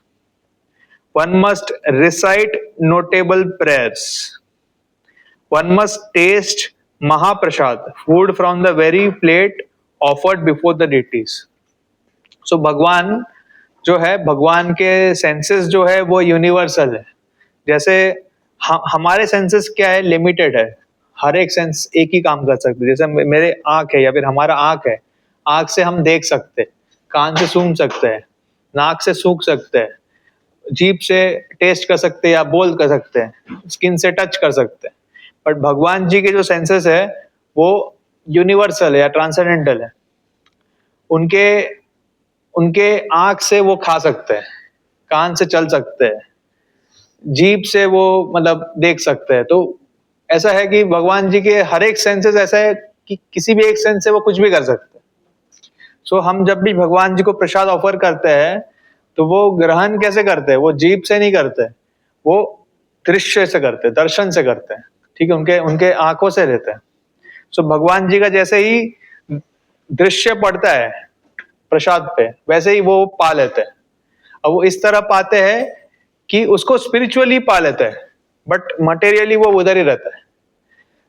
Speaker 1: One must recite notable prayers. One must taste mahaprasad, food from the very plate offered before the deities. So भगवान जो है, भगवान के सेंसेस जो है वो यूनिवर्सल है। जैसे हमारे सेंसेस क्या है, लिमिटेड है, हर एक सेंस एक ही काम कर सकते हैं। जैसे मेरे आंख है या फिर हमारा आंख है, आंख से हम देख सकते हैं, कान से सूंघ सकते हैं, नाक से सूंघ सकते हैं, जीभ से टेस्ट कर सकते हैं या बोल कर सकते हैं, स्किन से टच कर सकते हैं। बट भगवान जी के जो सेंसेस है वो यूनिवर्सल है या ट्रांसेंडेंटल है। उनके आंख से वो खा सकते हैं, कान से चल सकते हैं, जीभ से वो मतलब देख सकते हैं। तो ऐसा है कि भगवान जी के हर एक सेंसेस ऐसा है कि किसी भी एक सेंस से वो कुछ भी कर सकते हैं। सो हम जब भी भगवान जी को प्रसाद ऑफर करते हैं तो वो ग्रहण कैसे करते हैं, वो जीभ से नहीं करते, वो दृश्य से करते हैं, दर्शन से करते हैं, ठीक है, उनके आंखों से लेते हैं। सो भगवान जी का जैसे ही दृश्य पड़ता है प्रसाद पे, वैसे ही वो पा लेते हैं। अब वो इस तरह पाते हैं कि उसको स्पिरिचुअली पा लेते हैं, बट मटेरियली वो उधर ही रहता है।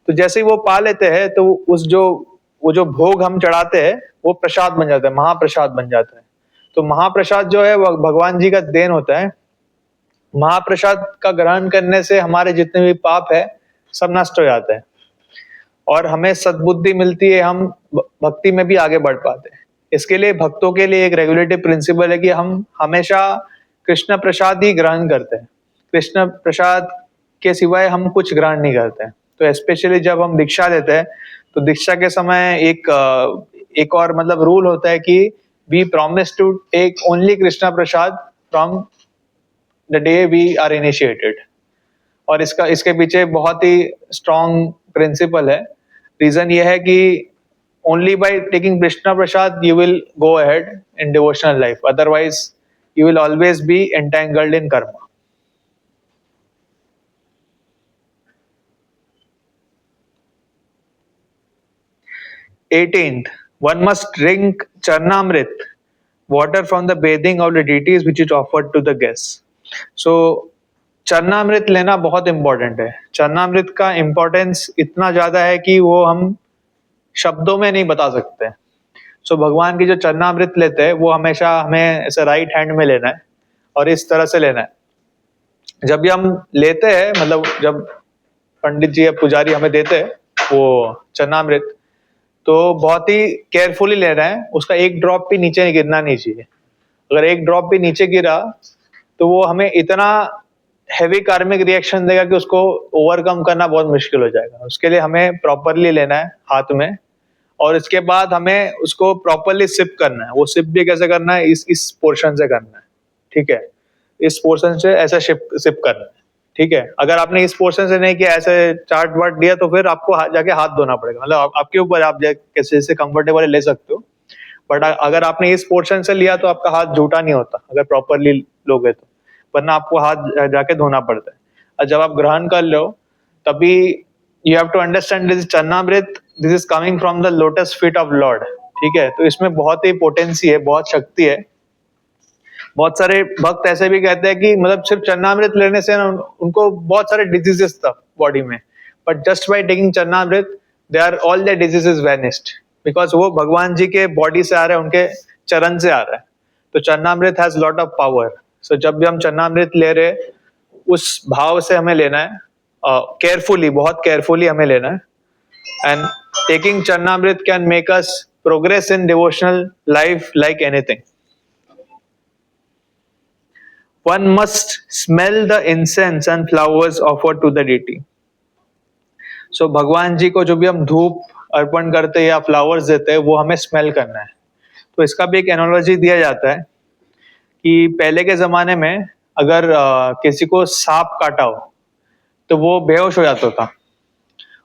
Speaker 1: तो जैसे ही वो पा लेते हैं तो वो जो भोग हम चढ़ाते हैं वो प्रसाद बन जाता है, महाप्रसाद बन जाता है। तो महाप्रसाद जो है वो भगवान जी का देन होता है। महाप्रसाद का ग्रहण करने से हमारे जितने भी पाप है सब नष्ट हो जाते हैं और हमें सद्बुद्धि मिलती है, हम भक्ति में भी आगे बढ़ पाते हैं। इसके लिए भक्तों के लिए एक रेगुलेटिव प्रिंसिपल है कि हम हमेशा कृष्ण प्रसाद ही ग्रहण करते हैं, कृष्ण प्रसाद के सिवाय हम कुछ ग्रहण नहीं करते हैं। तो स्पेशली जब हम दीक्षा लेते हैं तो दीक्षा के समय एक और मतलब रूल होता है कि we promise to take only Krishna prasad from the day we are initiated. और इसके पीछे बहुत ही स्ट्रॉन्ग प्रिंसिपल है। रीजन ये है कि only by taking Krishna prasad you will go ahead in devotional life, otherwise you will always be entangled in karma. Eighteenth, one must drink charnamrit, water from the bathing of the deities which is offered to the guests. So चरणामृत लेना बहुत इंपॉर्टेंट है। चरणामृत का इंपॉर्टेंस इतना ज्यादा है कि वो हम शब्दों में नहीं बता सकते। सो भगवान की जो चरणामृत लेते हैं वो हमेशा हमें ऐसे राइट हैंड में लेना है और इस तरह से लेना है। जब भी हम लेते हैं, मतलब जब पंडित जी या पुजारी हमें देते हैं वो चरणामृत, तो बहुत ही केयरफुली लेना है, उसका एक ड्रॉप भी नीचे गिरना नहीं चाहिए। अगर एक ड्रॉप भी नीचे गिरा तो वो हमें इतना हैवी कार्मिक रिएक्शन देगा कि उसको ओवरकम करना बहुत मुश्किल हो जाएगा। उसके लिए हमें प्रॉपरली लेना है हाथ में, और इसके बाद हमें उसको प्रॉपरली सिप करना है। वो सिप भी कैसे करना है, इस पोर्शन से करना है, ठीक है, इस पोर्शन से ऐसा सिप करना है, ठीक है। अगर आपने इस पोर्शन से नहीं किया, ऐसे चार्ट वार्ट दिया, तो फिर आपको जाके हाथ धोना पड़ेगा। मतलब आपके ऊपर, आप कैसे जैसे कंफर्टेबल ले सकते हो, बट अगर आपने इस पोर्शन से लिया तो आपका हाथ झूठा नहीं होता अगर प्रॉपरली लोगे तो, वरना आपको हाथ जाके धोना पड़ता है। और जब आप ग्रहण कर लो तभी you have to understand this charanamrit, this is coming from the lotus feet of lord, ठीक है। तो इसमें बहुत ही पोटेंसी है, बहुत शक्ति है। बहुत सारे भक्त ऐसे भी कहते हैं कि मतलब सिर्फ चरणामृत लेने से ना उनको बहुत सारे डिजीजेस था बॉडी में, but just by taking charanamrit they are all the diseases vanished, because वो भगवान जी के बॉडी से आ रहा है, उनके चरण से आ रहा है। तो चरणामृत हैज लॉट ऑफ पावर। सो जब भी हम चरणामृत ले रहे हैं, उस भाव से हमें लेना है, केयरफुली, बहुत केयरफुली हमें लेना है। And taking charanamrit can make us progress in devotional life like anything. One must smell the incense and flowers offered to the deity. So भगवान जी को जो भी हम धूप अर्पण करते हैं या फ्लावर्स देते हैं, वो हमें स्मेल करना है। तो इसका भी एक एनालॉजी दिया जाता है कि पहले के जमाने में अगर किसी को सांप काटा हो तो वो बेहोश हो जाता था,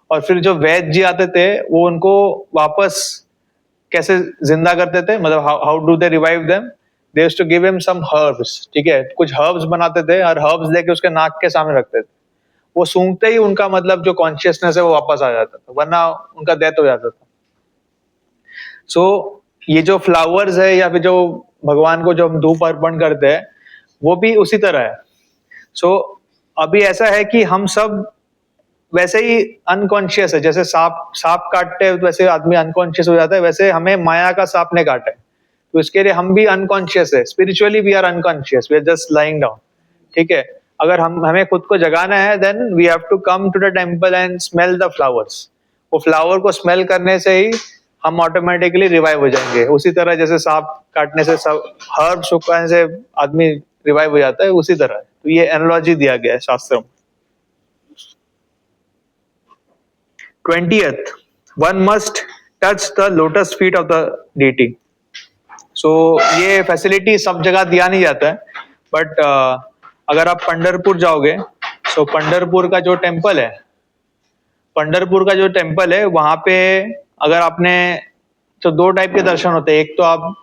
Speaker 1: और फिर जो वैद्य जी आते थे वो उनको वापस कैसे जिंदा करते थे, मतलब how do they revive them, they used to give him some herbs, ठीक है। कुछ हर्ब्स बनाते थे और हर्ब्स लेके उसके नाक के सामने रखते थे। वो सूंघते ही उनका मतलब जो कॉन्शियसनेस है वो वापस आ जाता था, वरना उनका डेथ हो जाता था। सो ये जो फ्लावर्स है या फिर जो भगवान को जो हम धूप अर्पण करते हैं, वो भी उसी तरह है। सो अभी ऐसा है कि हम सब वैसे ही अनकॉन्शियस है, जैसे सांप काटते हैं तो वैसे आदमी अनकॉन्शियस हो जाता है, वैसे हमें माया का सांप ने काटा है, तो इसके लिए हम भी अनकॉन्शियस है। Spiritually we are unconscious, we are just lying down, ठीक है। अगर हमें खुद को जगाना है, then we have to come to the temple and smell the flowers. वो फ्लावर को स्मेल करने से ही हम ऑटोमेटिकली रिवाइव हो जाएंगे। उसी तरह जैसे सांप काटने से, सब हर्ब सुखाने से आदमी रिवाइव हो जाता है, उसी तरह। तो ये एनालॉजी दिया गया है शास्त्रों में। 20th, one must touch the lotus feet of the deity. So ये फैसिलिटी सब जगह दिया नहीं जाता है, बट अगर आप पंढरपुर जाओगे, सो पंढरपुर का जो टेम्पल है, वहां पे अगर आपने, तो दो टाइप के दर्शन होते हैं। एक तो आप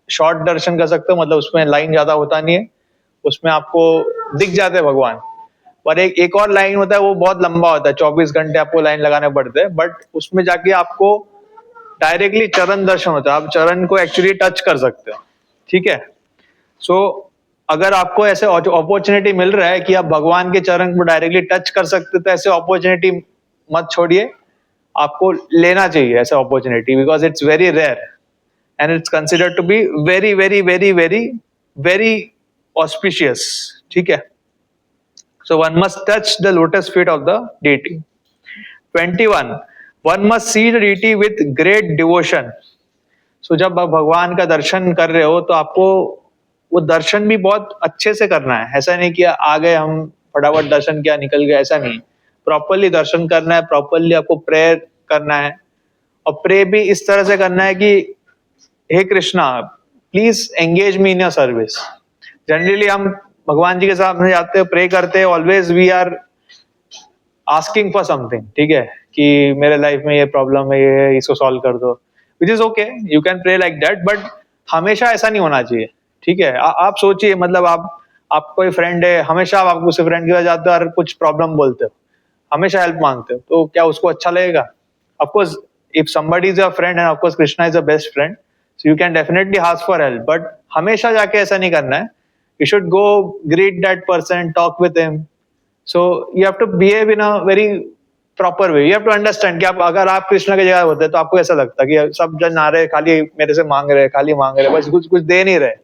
Speaker 1: शॉर्ट दर्शन कर सकते हो, मतलब उसमें लाइन ज्यादा होता नहीं है, उसमें आपको दिख जाते हैं भगवान। और एक और लाइन होता है, वो बहुत लंबा होता है, 24 घंटे आपको लाइन लगाने पड़ते हैं, बट उसमें जाके आपको डायरेक्टली चरण दर्शन होता है, आप चरण को एक्चुअली टच कर सकते हो, ठीक है। सो अगर आपको ऐसे अपॉर्चुनिटी मिल रहा है कि आप भगवान के चरण को डायरेक्टली टच कर सकते, तो ऐसे अपॉर्चुनिटी मत छोड़िए, आपको लेना चाहिए ऐसा opportunity, because it's very rare and it's considered to be very very very very very auspicious, ठीक है। So one must touch the lotus feet of the deity. 21. One must see the deity with great devotion. So जब आप भगवान का दर्शन कर रहे हो, तो आपको वो दर्शन भी बहुत अच्छे से करना है। ऐसा नहीं कि आ गए हम फटाफट दर्शन किया निकल गए, ऐसा नहीं। प्रॉपरली दर्शन करना है, प्रॉपरली आपको प्रेयर करना है, और प्रे भी इस तरह से करना है कि हे Krishna, please engage me in your service. Generally हम भगवान जी के सामने जाते हैं, प्रे करते हैं, always we are asking for something, ठीक है, कि मेरे लाइफ में ये प्रॉब्लम है, ये इसको सॉल्व कर दो, which is okay, you can pray like that, but हमेशा ऐसा नहीं होना चाहिए, ठीक है। आप सोचिए, मतलब आप कोई फ्रेंड है, हमेशा आप उस फ्रेंड के पास जाते हो और कुछ प्रॉब्लम बोलते हो, हमेशा हेल्प मांगते हो, तो क्या उसको अच्छा लगेगा? Of course if somebody is your friend, and of course Krishna is a best friend, so you can definitely ask for help, but हमेशा जाके ऐसा नहीं करना है। You should go greet that person, talk with him. So you have to behave in a very proper way. You have to understand कि आप अगर आप कृष्णा की जगह होते तो आपको ऐसा लगता कि सब जन आ रहे खाली मेरे से मांग रहे, खाली मांग रहे, बस कुछ कुछ दे नहीं रहे।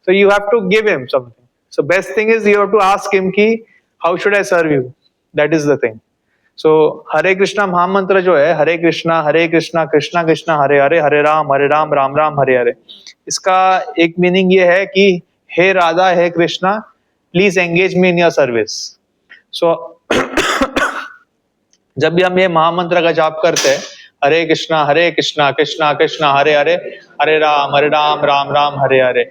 Speaker 1: So you have to give him something. So best thing is you have to ask him कि how should I serve you, that is the thing. So Hare Krishna महामंत्र जो है, हरे कृष्णा कृष्णा कृष्णा हरे हरे, हरे राम राम राम हरे हरे, इसका एक मीनिंग ये है कि हे राधा हे Krishna please engage me in your service. So जब भी हम ये महामंत्र का जाप करते हैं, हरे कृष्णा कृष्णा कृष्णा हरे हरे, हरे राम राम राम हरे हरे,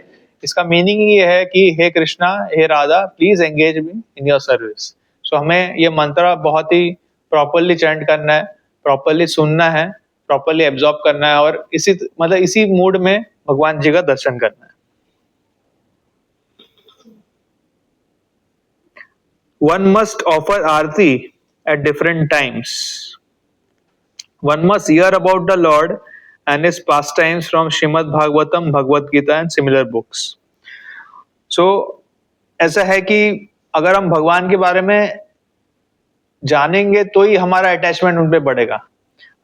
Speaker 1: इसका मीनिंग ये है कि हे कृष्णा हे Radha please engage me in your service. So हमें ये मंत्र बहुत ही प्रॉपरली चैंट करना है, प्रॉपरली सुनना है, प्रॉपरली एब्जॉर्ब करना है और इसी मतलब इसी मूड में भगवान जी का दर्शन करना है। One must offer Aarti at different times. One must hear about the Lord and his pastimes from Srimad Bhagavatam, Bhagavad Gita and similar books. So ऐसा है कि अगर हम भगवान के बारे में जानेंगे तो ही हमारा अटैचमेंट उन पे बढ़ेगा।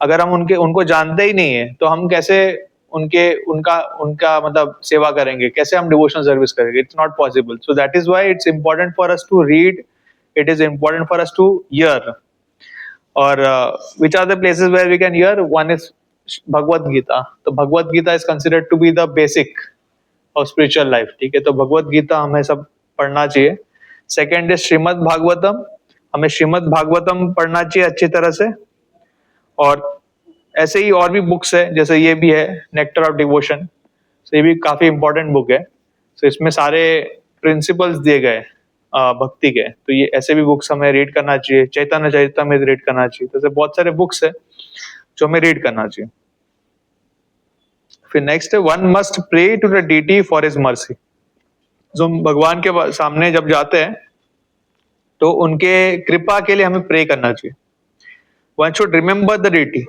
Speaker 1: अगर हम उनको जानते ही नहीं है तो हम कैसे उनका मतलब सेवा करेंगे, कैसे हम डिवोशनल सर्विस करेंगे? It's not possible. So that is why it's important for us to read, it is important for us to hear, or which are the places where we can hear? One is Bhagavad Gita. तो Bhagavad Gita is considered to be the basic of spiritual life, ठीक है? तो भगवत गीता हमें सब पढ़ना चाहिए। सेकेंड इज श्रीमद् भागवतम, हमें श्रीमद् भागवतम पढ़ना चाहिए अच्छी तरह से। और ऐसे ही और भी बुक्स है, जैसे ये भी है नेक्टर ऑफ डिवोशन, तो ये भी काफी इंपॉर्टेंट बुक है। तो इसमें सारे प्रिंसिपल्स दिए गए भक्ति के, तो ये ऐसे भी बुक्स हमें रीड करना चाहिए। चैतन्य चरितमृत रीड करना चाहिए। तो ऐसे बहुत सारे बुक्स है जो हमें रीड करना चाहिए। फिर नेक्स्ट है one must pray to the deity for his mercy. जो भगवान के सामने जब जाते हैं तो उनके कृपा के लिए हमें प्रे करना चाहिए। One should remember the deity.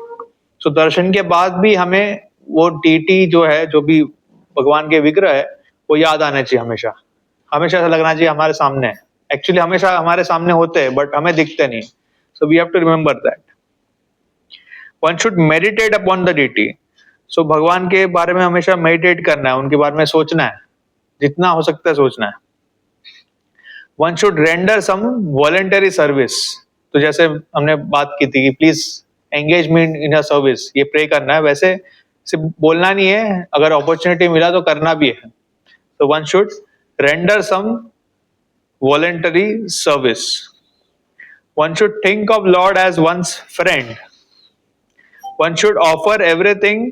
Speaker 1: So दर्शन के बाद भी हमें वो डीटी जो है, जो भी भगवान के विग्रह है, वो याद आना चाहिए हमेशा। हमेशा ऐसा लगना चाहिए हमारे सामने है। एक्चुअली हमेशा हमारे सामने होते हैं बट हमें दिखते नहीं। So we have to remember that. One should meditate upon the deity. So भगवान के बारे में हमेशा मेडिटेट करना है, उनके बारे में सोचना है, जितना हो सकता है सोचना है। One should render some voluntary service. तो जैसे हमने बात की थी कि please engage me in your service, ये प्रे करना है। वैसे सिर्फ बोलना नहीं है, अगर अपॉर्चुनिटी मिला तो करना भी है। तो one should render some voluntary service. One should think of Lord as one's friend. One should offer everything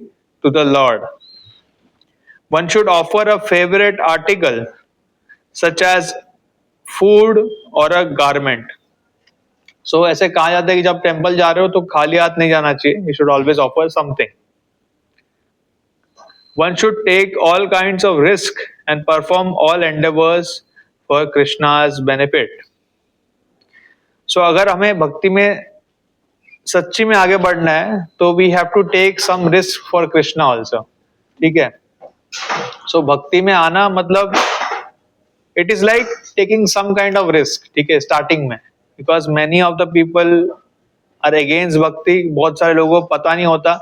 Speaker 1: to the Lord. One should offer a favorite article such as food or a garment. So ऐसे कहा जाता है कि जब टेम्पल जा रहे हो तो खाली हाथ नहीं जाना चाहिए। You should always offer something. One should take all kinds of risk and perform all endeavors for Krishna's benefit. So अगर हमें भक्ति में सच्ची में आगे बढ़ना है तो we have to take some risk for Krishna also, ठीक है? So भक्ति में आना मतलब it is like taking some kind of risk, ठीक है, स्टार्टिंग में, because many of the people are against भक्ति। बहुत सारे लोगों को पता नहीं होता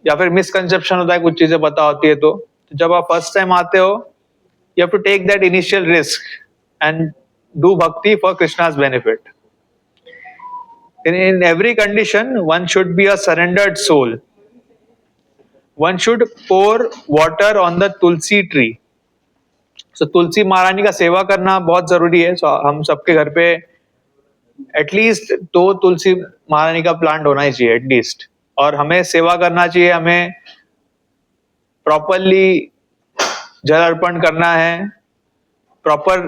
Speaker 1: या फिर मिसकंसेप्शन होता है, कुछ चीजें पता होती है। तो जब आप फर्स्ट टाइम आते हो, you have to take that initial risk and do bhakti for Krishna's benefit. in every condition one should be a surrendered soul. One should pour water on the tulsi tree. So तुलसी महारानी का सेवा करना बहुत जरूरी है। So हम सबके घर पे एटलीस्ट 2 तुलसी महारानी का प्लांट होना ही चाहिए एटलीस्ट। और हमें सेवा करना चाहिए, हमें प्रॉपरली जल अर्पण करना है, प्रॉपर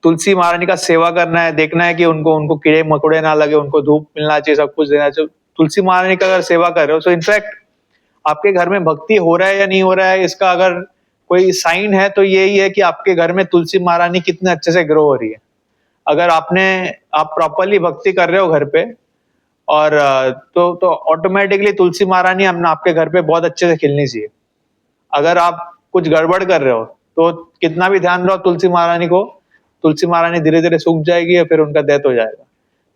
Speaker 1: तुलसी महारानी का सेवा करना है, देखना है कि उनको कीड़े मकोड़े ना लगे, उनको धूप मिलना चाहिए, सब कुछ देना चाहिए। तुलसी महारानी का अगर सेवा कर रहे हो, सो इनफैक्ट आपके घर में भक्ति हो रहा है या नहीं हो रहा है, इसका अगर कोई साइन है तो यही है कि आपके घर में तुलसी महारानी कितने अच्छे से ग्रो हो रही है। अगर आप प्रॉपरली भक्ति कर रहे हो घर पे, और तो ऑटोमेटिकली तुलसी महारानी आपके घर पे बहुत अच्छे से खिलनी चाहिए। अगर आप कुछ गड़बड़ कर रहे हो तो कितना भी ध्यान रहो तुलसी महारानी को, तुलसी महारानी धीरे धीरे सूख जाएगी या फिर उनका डेथ हो जाएगा।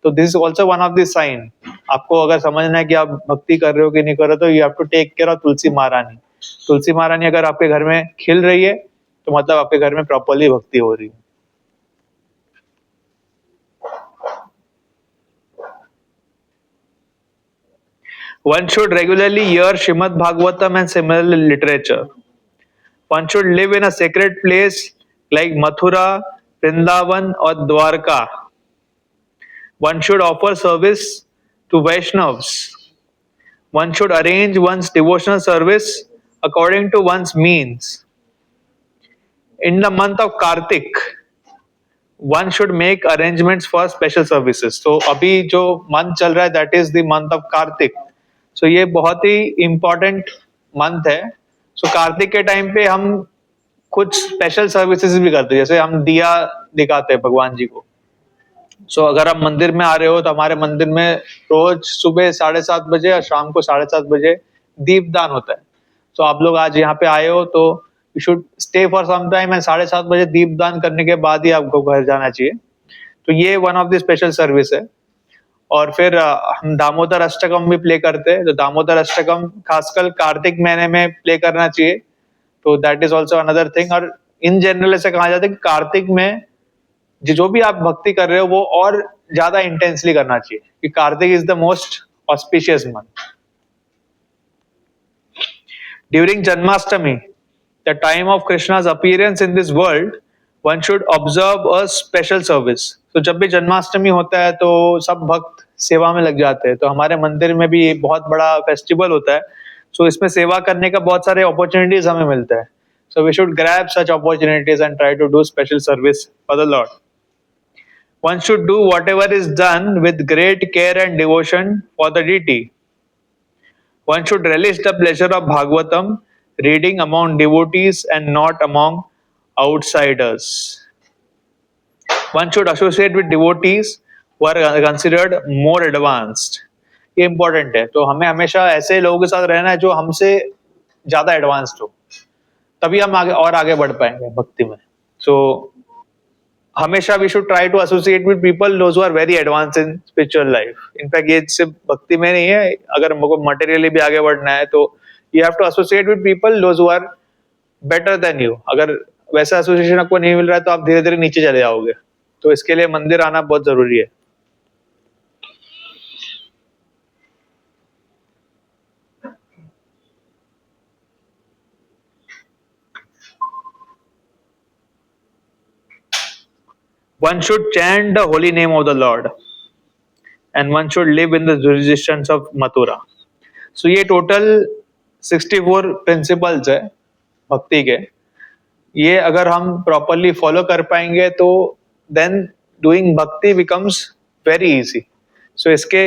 Speaker 1: तो this is also one of the sign. आपको अगर समझना है कि आप भक्ति कर रहे हो कि नहीं कर रहे हो, तो you have to take care of Tulsi Maharani. Tulsi महारानी अगर आपके घर में खिल रही है तो मतलब आपके घर में प्रॉपरली भक्ति हो रही है। One should regularly hear Srimad Bhagavatam and similar literature. One should live in a sacred place like Mathura, Vrindavan or Dwarka. One should offer service to Vaishnavas. One should arrange one's devotional service according to one's means. In the month of Kartik, one should make arrangements for special services. So अभी जो मंथ चल रहा है that is the month of Kartik. So ये बहुत ही इम्पोर्टेंट मंथ है। सो कार्तिक के टाइम पे हम कुछ स्पेशल सर्विसेज भी करते हैं, जैसे हम दिया दिखाते हैं भगवान जी को। सो अगर आप मंदिर में आ रहे हो तो हमारे मंदिर में रोज सुबह 7:30 बजे और शाम को 7:30 बजे दीपदान होता है। तो आप लोग आज यहाँ पे आए हो तो you should stay for some time and 7:30 बजे दीपदान करने के बाद ही आपको घर जाना चाहिए। तो ये one of the special service है। और फिर हम दामोदर अष्टकम भी प्ले करते हैं। तो दामोदर अष्टकम खासकर कार्तिक महीने में प्ले करना चाहिए। तो that is also another thing. और इन जनरल ऐसे कहा जाता है कि कार्तिक में जो भी आप भक्ति कर रहे हो वो और ज्यादा इंटेंसली करना चाहिए, कि Kartik is the most auspicious month. During Janmashtami, the time of Krishna's appearance in this world, one should observe a special service. तो जब भी जन्माष्टमी होता है तो सब भक्त सेवा में लग जाते हैं। तो हमारे मंदिर में भी बहुत बड़ा फेस्टिवल होता है। सो इसमें सेवा करने का बहुत सारे अपॉर्चुनिटीज हमें मिलता है। So we should grab such opportunities and try to do special service for the lord. One should do whatever is done with great care and devotion for the deity. One should relish the pleasure of Bhagavatam, reading among devotees and not among outsiders. One should associate with devotees who are considered more advanced. ये important है। तो हमें हमेशा ऐसे लोगों के साथ रहना है जो हमसे ज्यादा एडवांस्ड हो, तभी हम आगे बढ़ पाएंगे भक्ति में। So हमेशा we should try to associate with people those who are very advance in spiritual life. In fact ये सिर्फ भक्ति में नहीं है, अगर हमको मटेरियली भी आगे बढ़ना है तो you have to associate with people those who are better than you. अगर वैसा एसोसिएशन आपको नहीं मिल रहा है तो आप धीरे धीरे नीचे चले जाओगे। तो इसके लिए मंदिर आना बहुत जरूरी है। One should chant the holy name of the Lord and one should live in the jurisdictions of Mathura. So ये टोटल 64 प्रिंसिपल्स है भक्ति के। ये अगर हम प्रॉपरली फॉलो कर पाएंगे तो देन डूइंग भक्ति बिकम्स वेरी इजी। सो इसके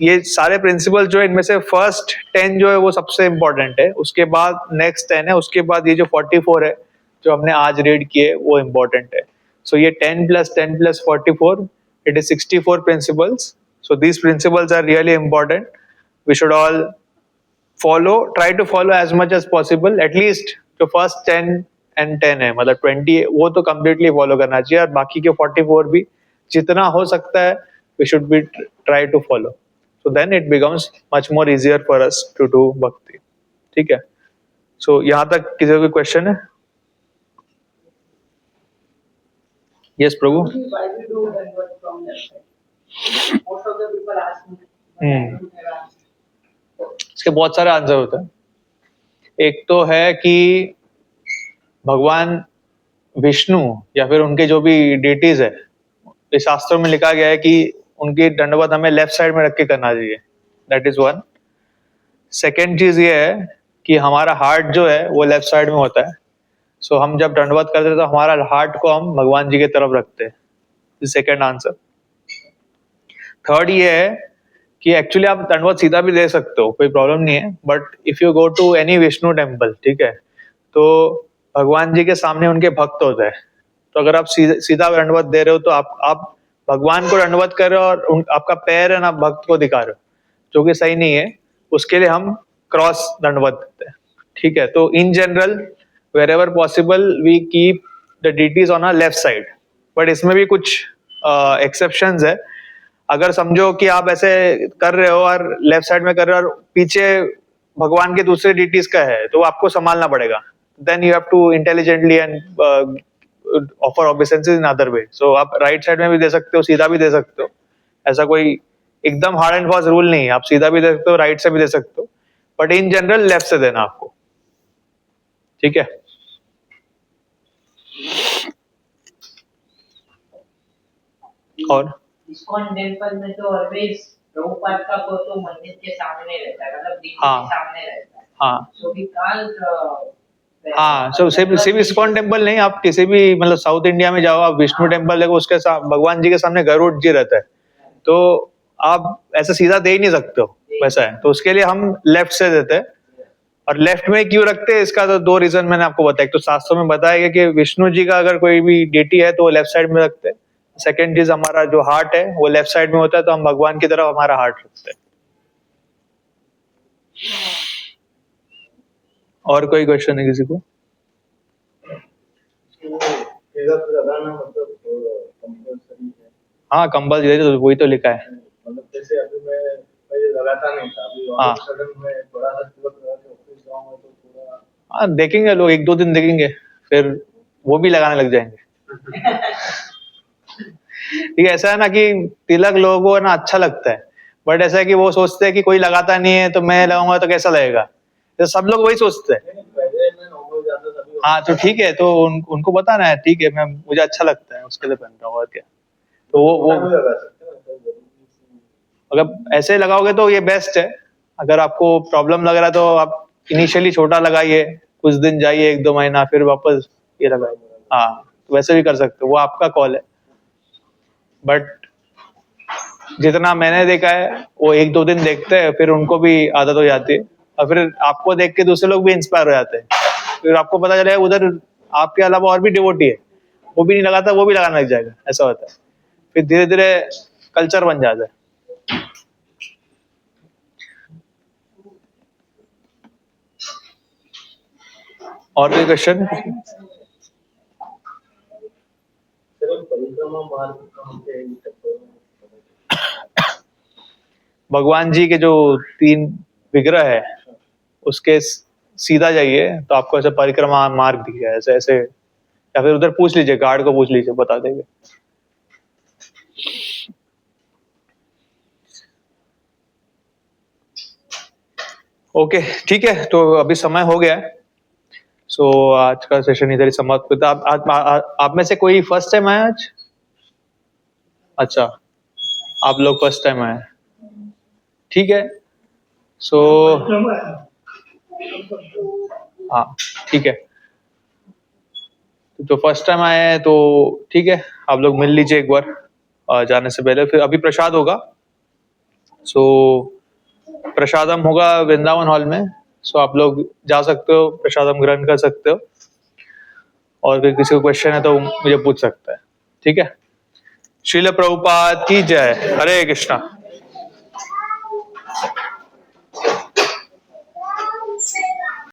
Speaker 1: ये सारे प्रिंसिपल जो है इनमें से फर्स्ट 10 जो है वो सबसे इम्पोर्टेंट है, उसके बाद नेक्स्ट 10 है, उसके बाद ये जो 44 है जो हमने आज रीड किए वो इम्पोर्टेंट है। So ये 10 plus 10 plus 44, it is 64 principles. So these principles are really important. We should all try to follow as much as possible. At least जो first 10 and 10 है, मतलब 20 वो तो completely follow करना चाहिए, और बाकी के 44 भी जितना हो सकता है we should be try to follow. So then it becomes much more easier for us to do bhakti. ठीक है? So यहाँ तक किसी को क्वेश्चन है? Yes, Prabhu.
Speaker 2: Why we do Dandavat from left side? Most of the people ask me, but I don't have answer.
Speaker 1: इसके बहुत सारे आंसर होते हैं। एक तो है कि भगवान विष्णु या फिर उनके जो भी डेटीज है, इस शास्त्रों में लिखा गया है कि उनकी दंडवत हमें लेफ्ट साइड में रख के करना चाहिए। That is one. सेकेंड चीज ये है कि हमारा हार्ट जो है वो लेफ्ट साइड में होता है। सो हम जब दंडवत करते हैं तो हमारा हार्ट को हम भगवान जी की तरफ रखते हैं। Second answer. थर्ड ये है कि एक्चुअली आप दंडवत सीधा भी दे सकते हो, कोई प्रॉब्लम नहीं है, but if you go to any Vishnu temple, ठीक है, तो भगवान जी के सामने उनके भक्त होते हैं। तो अगर आप सीधा दंडवत दे रहे हो तो आप भगवान को दंडवत कर रहे हो और आपका पैर है ना भक्त को दिखा रहे हो, जो कि सही नहीं है। उसके लिए हम क्रॉस दंडवत देते हैं। ठीक है, तो in general wherever possible we keep the deities on our left side, but इसमें भी कुछ exceptions है। अगर समझो कि आप ऐसे कर रहे हो और लेफ्ट साइड में कर रहे हो और पीछे भगवान के दूसरे डिटीज का है, तो आपको संभालना पड़ेगा. Then you have to intelligently and offer obeisances in other way. So आप राइट साइड में भी दे सकते हो, सीधा भी दे सकते हो. ऐसा कोई एकदम हार्ड एंड फास्ट रूल नहीं है. आप सीधा भी दे सकते हो, राइट से भी दे सकते हो, बट इन जनरल लेफ्ट से देना आपको. ठीक है. और
Speaker 2: इस्कॉन टेम्पल में तो ऑलवेज प्रभुपाद का फोटो मंदिर के सामने रहता है, मतलब दीप
Speaker 1: हाँ.
Speaker 2: के सामने रहता है.
Speaker 1: हाँ
Speaker 2: सो वी कांट
Speaker 1: हाँ. सो सिर्फ इस्कॉन टेम्पल नहीं, आप किसी भी मतलब साउथ इंडिया में जाओ, आप विष्णु टेम्पल देखो, उसके साथ भगवान जी के सामने गरुड़ जी रहता है. तो आप ऐसा सीधा दे ही नहीं सकते हो, वैसा है. तो उसके लिए हम लेफ्ट से देते हैं. और लेफ्ट में क्यों रखते हैं, इसका तो दो रीजन मैंने आपको बताया. एक तो शास्त्रों में बताया गया कि विष्णु जी का अगर कोई भी डेटी है तो वो लेफ्ट साइड में रखते हैं. सेकेंड चीज, हमारा जो हार्ट है वो लेफ्ट साइड में होता है, तो हम भगवान की तरफ हमारा हार्ट रखते हैं. और कोई क्वेश्चन है किसी को? हाँ, कंपल्सरी, तो वही तो लिखा है.
Speaker 3: मतलब जैसे अभी मैं पहले लगाता नहीं था, अभी
Speaker 1: हाँ.
Speaker 3: सडन में थोड़ा सा तिलक लगा के ऑफिस जाऊंगा तो थोड़ा.
Speaker 1: हाँ, देखेंगे लोग, एक दो दिन देखेंगे, फिर वो भी लगाने लग जाएंगे. ठीक है. ऐसा है ना कि तिलक लोगों को ना अच्छा लगता है, बट ऐसा है कि वो सोचते हैं कि कोई लगाता नहीं है तो मैं लगाऊंगा तो कैसा लगेगा. तो सब लोग वही सोचते हैं.
Speaker 3: पहले मैं नॉर्मल जाता था, अभी
Speaker 1: हाँ, तो ठीक है, तो उनको बताना है, ठीक है, मैं मुझे अच्छा लगता है, उसके लिए पहन रहा हूँ, और क्या. तो वो
Speaker 3: लगा सकते हैं, मतलब जरूरी नहीं.
Speaker 1: अगर ऐसे लगाओगे तो ये बेस्ट है. अगर आपको प्रॉब्लम लग रहा है तो आप इनिशियली छोटा लगाइए, कुछ दिन जाइए, एक दो महीना, फिर वापस ये लगाइए. हाँ, तो वैसे भी कर सकते हो, वो आपका कॉल है. बट जितना मैंने देखा है, वो एक दो दिन देखते हैं, फिर उनको भी आदत हो जाती है, और फिर आपको देख के दूसरे लोग भी इंस्पायर हो जाते हैं. फिर आपको पता चलेगा उधर आपके अलावा और भी डिवोटी है, वो भी नहीं लगाता, वो भी लगाने लग जाएगा. ऐसा होता है. फिर धीरे धीरे कल्चर बन जाता है. और कोई क्वेश्चन?
Speaker 3: सिर्फ परिक्रमा मार्ग कहाँ पे है,
Speaker 1: भगवान जी के जो 3 विग्रह है, उसके सीधा जाइए तो आपको ऐसे परिक्रमा मार्ग दिखेगा, ऐसे ऐसे. या फिर उधर पूछ लीजिए, गार्ड को पूछ लीजिए, बता देंगे. ओके, ठीक है. तो अभी समय हो गया है, सो आज का सेशन इधर ही समाप्त करते हैं. आप में से कोई फर्स्ट टाइम आया आज? अच्छा, आप लोग फर्स्ट टाइम आए. ठीक है. सो हाँ, ठीक है. तो फर्स्ट टाइम आए हैं तो ठीक है, आप लोग मिल लीजिए एक बार जाने से पहले. फिर अभी प्रसाद होगा, सो प्रसादम होगा वृंदावन हॉल में. सो आप लोग जा सकते हो, प्रसादम ग्रहण कर सकते हो, और फिर किसी को क्वेश्चन है तो मुझे पूछ सकता है. ठीक है. श्रील प्रभुपाद की जय. हरे कृष्णा.